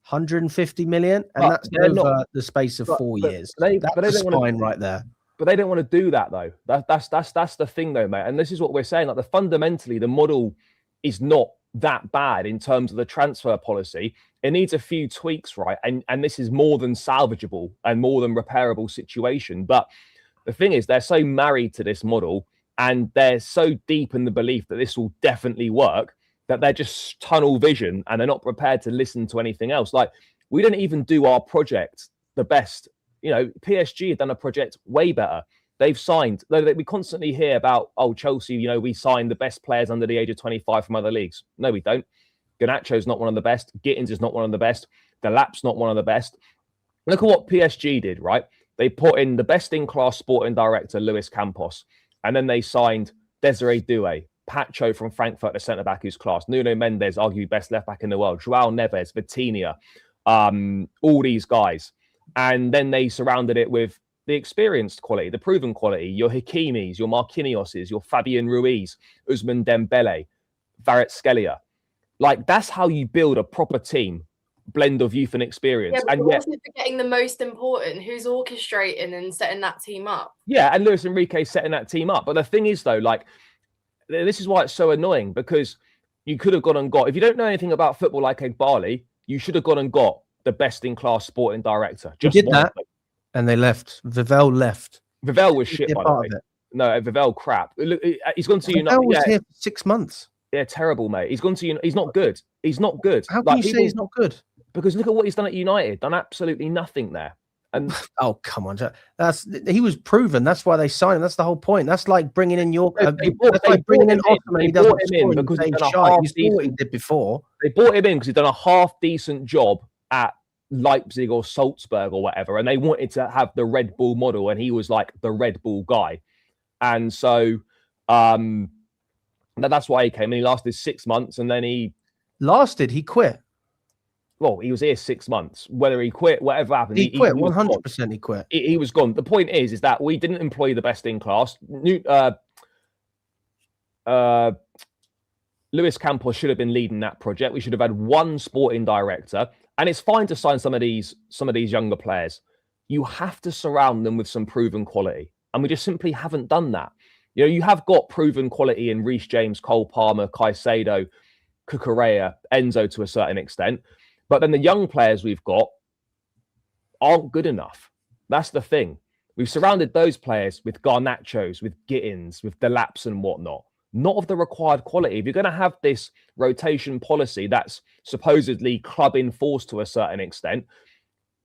150 million, and that's over the space of 4 years. That's the spine right there. But they don't want to do that, though. That's the thing, though, mate. And this is what we're saying. Like, fundamentally, the model is not that bad in terms of the transfer policy. It needs a few tweaks, right? And this is more than salvageable and more than repairable situation. But the thing is, they're so married to this model, and they're so deep in the belief that this will definitely work, that they're just tunnel vision and they're not prepared to listen to anything else. Like, we don't even do our project the best. PSG have done a project way better. They've signed, we constantly hear about, Chelsea, we signed the best players under the age of 25 from other leagues. No, we don't. Garnacho's not one of the best. Gittins is not one of the best. Delap's not one of the best. Look at what PSG did, right? They put in the best in-class sporting director, Luis Campos, and then they signed Desiree Doué, Pacho from Frankfurt, the centre-back who's class, Nuno Mendes, arguably best left-back in the world, João Neves, Vitinha, all these guys. And then they surrounded it with the experienced quality, the proven quality, your Hakimis, your Marquinhoses, your Fabian Ruiz, Ousmane Dembele, Kvaratskhelia. Like, that's how you build a proper team, blend of youth and experience. Yeah, but and yet, forgetting the most important, who's orchestrating and setting that team up. Yeah, and Luis Enrique setting that team up. But the thing is, though, like, this is why it's so annoying, because you could have gone and got, if you don't know anything about football like Egbali, you should have gone and got the best in class sporting director. Just did that, and they left. Vivel left. Vivel was shit, by the way. No, Vivel crap. Look, he's gone to United. Vivel was here for 6 months. Yeah, terrible, mate. He's gone to. He's not good. He's not good. How can you say he's not good? Because look at what he's done at United. Done absolutely nothing there. And oh, come on, he was proven. That's why they signed him. That's the whole point. That's like bringing in your. That's like bringing in Osman. He doesn't score because he's done a half decent. What he did before. They brought him in because he'd done a half decent job at Leipzig or Salzburg or whatever, and they wanted to have the Red Bull model, and he was like the Red Bull guy, and so that's why he came in. He lasted 6 months, and then he quit. Well, he was here 6 months. Whether he quit, whatever happened, he quit. 100%, he quit. He was gone. The point is that we didn't employ the best in class. Luis Campos should have been leading that project. We should have had one sporting director. And it's fine to sign some of these younger players. You have to surround them with some proven quality, and we just simply haven't done that. You know, you have got proven quality in Reece James, Cole Palmer, Caicedo, Cucurella, Enzo to a certain extent. But then the young players we've got aren't good enough. That's the thing. We've surrounded those players with Garnachos, with Gittins, with Delaps and whatnot. Not of the required quality. If you're going to have this rotation policy that's supposedly club enforced to a certain extent,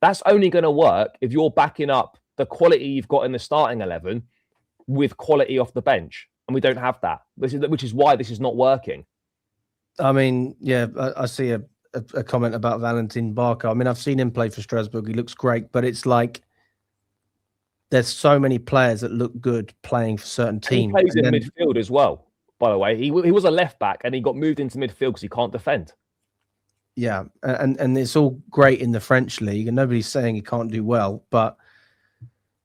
that's only going to work if you're backing up the quality you've got in the starting 11 with quality off the bench. And we don't have that, which is why this is not working. I mean, yeah, I see a comment about Valentin Barker. I mean, I've seen him play for Strasbourg. He looks great, but it's like there's so many players that look good playing for certain teams. He plays in midfield as well, by the way. He was a left back and he got moved into midfield because he can't defend. Yeah, and it's all great in the French league, and nobody's saying he can't do well, but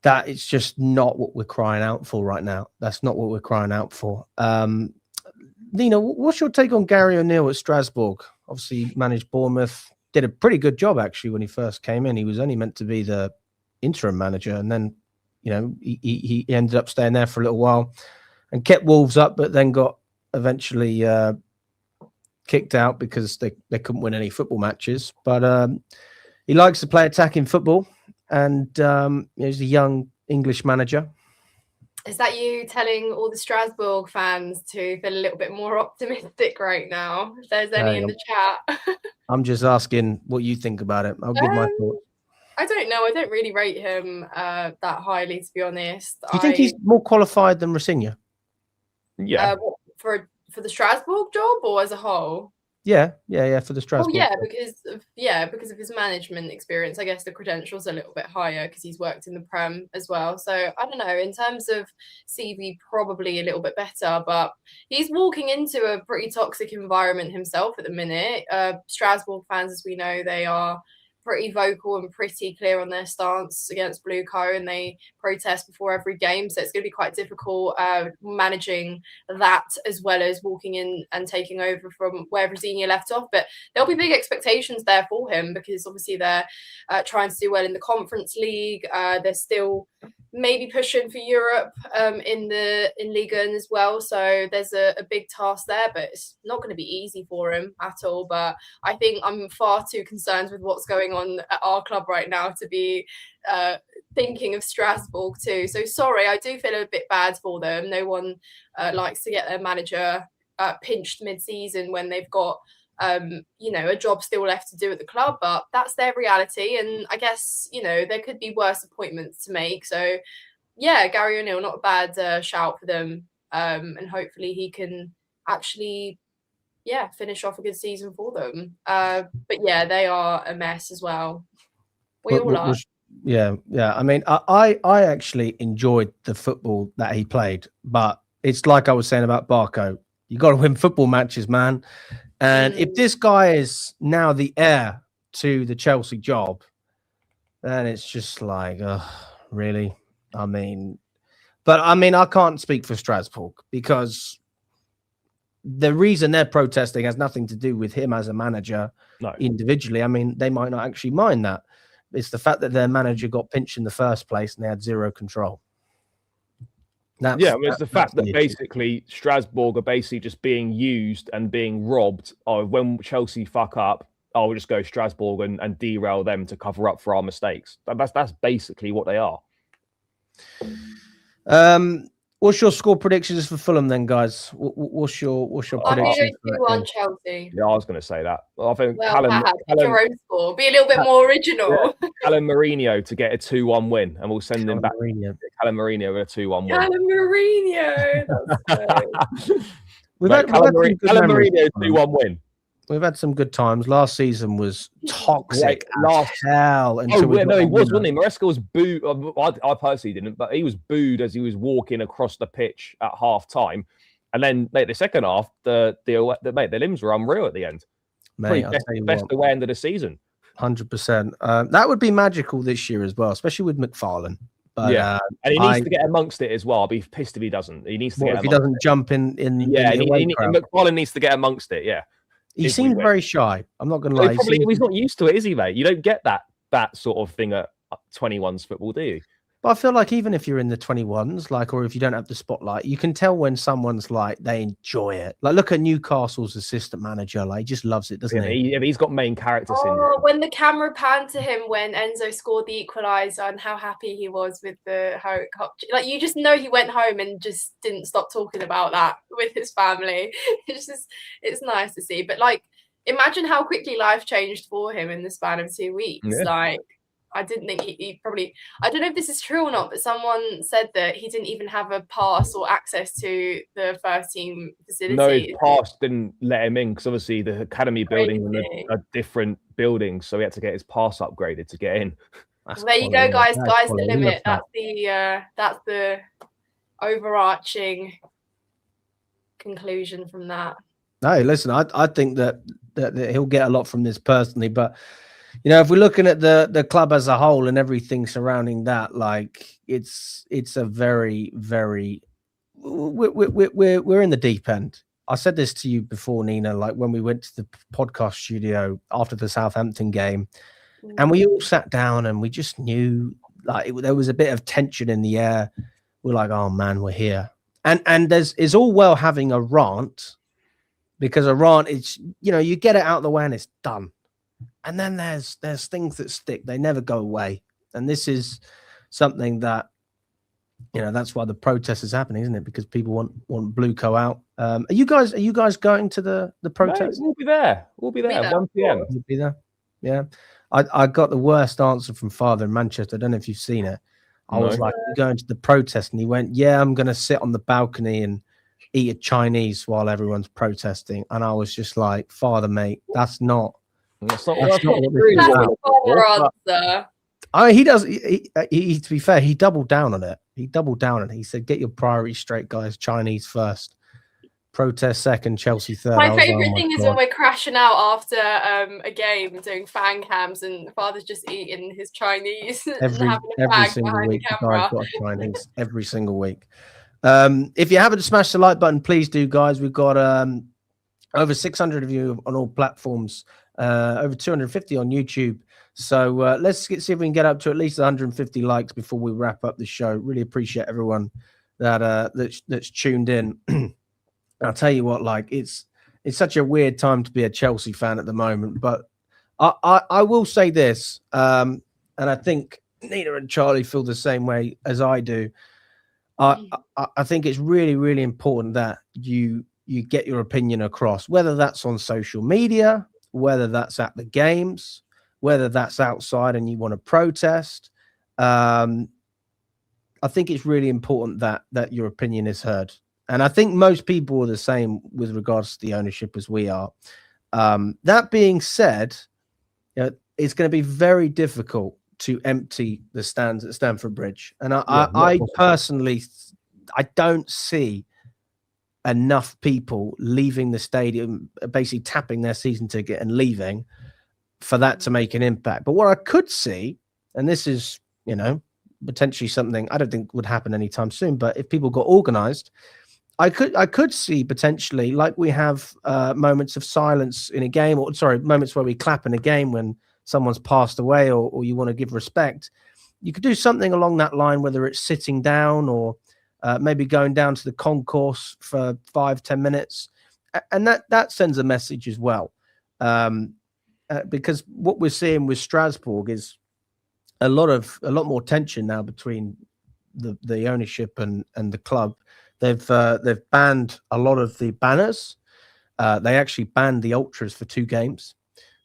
that it's just not what we're crying out for right now. That's not what we're crying out for. Nina, what's your take on Gary O'Neill at Strasbourg? Obviously, he managed Bournemouth, did a pretty good job actually when he first came in. He was only meant to be the interim manager, and then he ended up staying there for a little while and kept Wolves up, but then got eventually kicked out because they couldn't win any football matches. But he likes to play attacking football, and he's a young English manager. Is that you telling all the Strasbourg fans to feel a little bit more optimistic right now? If there's any in the chat. I'm just asking what you think about it. I'll give my thoughts. I don't know. I don't really rate him that highly, to be honest. Do you think he's more qualified than Rosenior? Yeah. For the Strasbourg job or as a whole? Yeah, for the Strasbourg. Oh, because of his management experience. I guess the credentials are a little bit higher because he's worked in the Prem as well. So I don't know. In terms of CV, probably a little bit better, but he's walking into a pretty toxic environment himself at the minute. Strasbourg fans, as we know, they are pretty vocal and pretty clear on their stance against Blue Co, and they protest before every game. So it's going to be quite difficult managing that as well as walking in and taking over from where Rosenior left off. But there'll be big expectations there for him because obviously they're trying to do well in the Conference League. They're still maybe pushing for Europe in Liga as well. So there's a big task there, but it's not going to be easy for him at all. But I think I'm far too concerned with what's going on at our club right now to be thinking of Strasbourg too. So sorry, I do feel a bit bad for them. No one likes to get their manager pinched mid-season when they've got a job still left to do at the club, but that's their reality. And I guess, there could be worse appointments to make. So yeah, Gary O'Neill, not a bad shout for them. And hopefully he can actually, finish off a good season for them. But yeah, they are a mess as well. We all are. Yeah. I mean, I actually enjoyed the football that he played, but it's like I was saying about Barco. You got to win football matches, man. And if this guy is now the heir to the Chelsea job, then it's just like, really? I mean, I can't speak for Strasbourg because the reason they're protesting has nothing to do with him as a manager individually. I mean, they might not actually mind that. It's the fact that their manager got pinched in the first place and they had zero control. It's the fact that basically Strasbourg are basically just being used and being robbed. When Chelsea fuck up, we'll just go Strasbourg and derail them to cover up for our mistakes. That's basically what they are. What's your score predictions for Fulham then, guys? What's your prediction? 2-1 Chelsea. Yeah, I was going to say that. I think your own score. Be a little bit more original. Yeah, Callum Mourinho to get a 2-1 win, and we'll send him back. Callum Mourinho with a 2-1 win. Callum Mourinho. Callum Mourinho 2-1 win. We've had some good times. Last season was toxic as hell. He was, wasn't he? Maresca was booed. I personally didn't, but he was booed as he was walking across the pitch at half time. And then, the second half, the limbs were unreal at the end. Mate, best away end of the season. 100%. That would be magical this year as well, especially with McFarlane. But, and he needs to get amongst it as well. I'll be pissed if he doesn't. He needs to get if he doesn't jump in. McFarlane needs to get amongst it. Yeah. He seems very shy. I'm not going to lie. He's not used to it, is he, mate? You don't get that sort of thing at 21s football, do you? But I feel like even if you're in the 21s, or if you don't have the spotlight, you can tell when someone's they enjoy it. Look at Newcastle's assistant manager. He just loves it, doesn't he? He's got main character syndrome. When the camera panned to him when Enzo scored the equaliser and how happy he was with the you just know he went home and just didn't stop talking about that with his family. It's nice to see. But imagine how quickly life changed for him in the span of 2 weeks. Yeah. I didn't think he probably, I don't know if this is true or not, but someone said that he didn't even have a pass or access to the first team facilities. No, his pass didn't let him in because obviously the academy building are different buildings, so he had to get his pass upgraded to get in. There you go, guys. Sky's the limit. That's the overarching conclusion from that. No, listen, I think that he'll get a lot from this personally, but if we're looking at the club as a whole and everything surrounding that, it's a very, very we're in the deep end. I said this to you before, Nina, when we went to the podcast studio after the Southampton game, and we all sat down and we just knew there was a bit of tension in the air. We're like, oh man, we're here. And it's all well having a rant, because a rant is, you get it out of the way and it's done. And then there's things that stick. They never go away. And this is something that, that's why the protest is happening, isn't it? Because people want Blueco out. Are you guys going to the protest? No, we'll be there. We'll be there at 1 p.m. You'll be there. Yeah. I got the worst answer from father in Manchester. I don't know if you've seen it. I was like, "You're going to the protest?" And he went, "Yeah, I'm going to sit on the balcony and eat a Chinese while everyone's protesting." And I was just like, "Father, mate, that's not what this is about." He does. He to be fair, he doubled down on it. He said, "Get your priorities straight, guys. Chinese first, protest second, Chelsea third." My favourite thing is when we're crashing out after a game, doing fan cams, and father's just eating his Chinese. Every single week, the guy's got a Chinese every single week. If you haven't smashed the like button, please do, guys. We've got over 600 of you on all platforms, over 250 on YouTube. So let's see if we can get up to at least 150 likes before we wrap up the show. Really appreciate everyone that's tuned in. I'll tell you what, it's such a weird time to be a Chelsea fan at the moment. But I will say this, and I think Nina and Charlie feel the same way as I do. I think it's really, really important that you get your opinion across, whether that's on social media, whether that's at the games, whether that's outside and you want to protest. I think it's really important that your opinion is heard. And I think most people are the same with regards to the ownership as we are. That being said, it's going to be very difficult to empty the stands at Stamford Bridge. And I personally, I don't see enough people leaving the stadium, basically tapping their season ticket and leaving, for that to make an impact. But what I could see and this is, you know, potentially something I don't think would happen anytime soon, but if people got organized, I could see potentially, like we have moments of silence in a game, or sorry, moments where we clap in a game when someone's passed away, or you want to give respect. You could do something along that line, whether it's sitting down or maybe going down to the concourse for 5-10 minutes, and that sends a message as well. Because what we're seeing with Strasbourg is a lot more tension now between the ownership and the club. They've banned a lot of the banners. They actually banned the ultras for 2 games.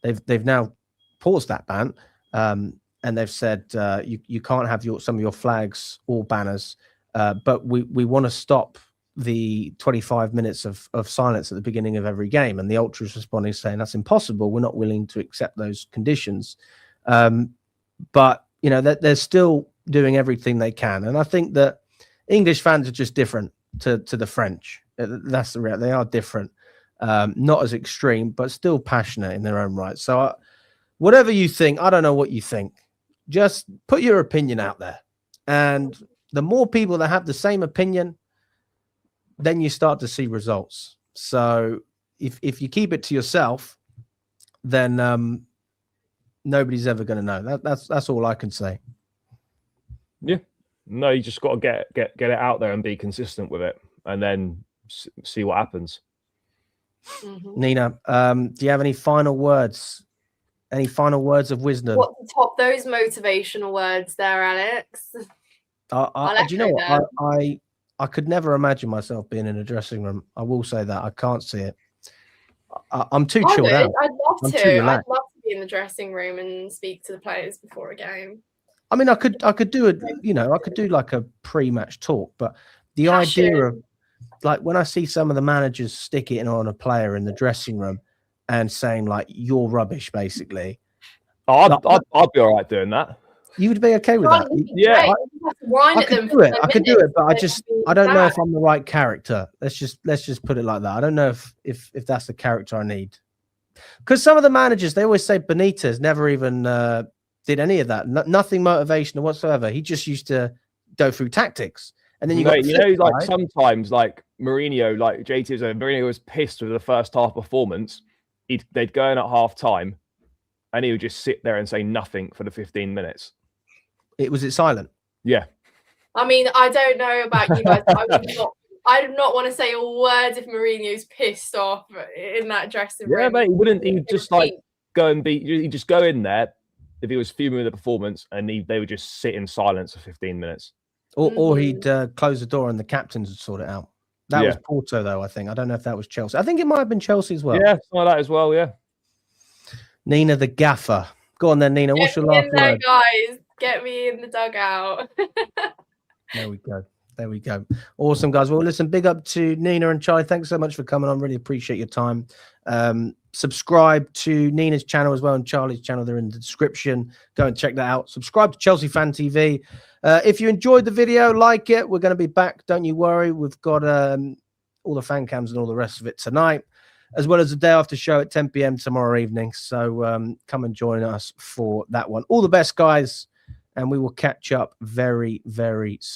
They've now paused that ban, and they've said you can't have some of your flags or banners. But we want to stop the 25 minutes of silence at the beginning of every game, and the ultras responding saying that's impossible. We're not willing to accept those conditions. But you know they're still doing everything they can, and I think that English fans are just different to the French. That's the reality. They are different, not as extreme, but still passionate in their own right. So whatever you think, I don't know what you think. Just put your opinion out there, and the more people that have the same opinion, then you start to see results. So if you keep it to yourself, then nobody's ever going to know. That's all I can say. Yeah, no, you just got to get it out there and be consistent with it, and then see what happens. Nina, do you have any final words? Any final words of wisdom? What to top those motivational words there, Alex? Do you know what? I could never imagine myself being in a dressing room. I will say that. I can't see it. I'm too chilled out. I'd love to. I'd love to be in the dressing room and speak to the players before a game. I mean, I could do I could do like a pre-match talk, but the idea of, like, when I see some of the managers stick it on a player in the dressing room and saying like you're rubbish, basically. I'd be all right doing that. You would be okay with that? Yeah, I could do it. I could do it, but I don't know if I'm the right character. Let's just put it like that. I don't know if that's the character I need. Because some of the managers, they always say Benitez never even did any of that. Nothing motivational whatsoever. He just used to go through tactics. And then like sometimes, like Mourinho, like JT, Mourinho was pissed with the first half performance. They'd go in at half time, and he would just sit there and say nothing for the 15 minutes. Was it silent? Yeah. I mean, I don't know about you guys. I do not want to say a word if Mourinho's pissed off in that dressing room. Yeah, mate. He'd just like go and he'd just go in there if he was fuming with the performance, and they would just sit in silence for 15 minutes. Or he'd close the door and the captains would sort it out. That was Porto, though, I think. I don't know if that was Chelsea. I think it might have been Chelsea as well. Yeah, something like that as well, yeah. Nina the gaffer. Go on then, Nina. What's your last word? Guys, get me in the dugout. There we go. Awesome, guys. Well, listen, big up to Nina and Charlie. Thanks so much for coming on. Really appreciate your time. Subscribe to Nina's channel as well and Charlie's channel. They're in the description. Go and check that out. Subscribe to Chelsea Fan TV. If you enjoyed the video, like it. We're going to be back. Don't you worry. We've got all the fan cams and all the rest of it tonight, as well as the day after show at 10 p.m. tomorrow evening. So come and join us for that one. All the best, guys. And we will catch up very, very soon.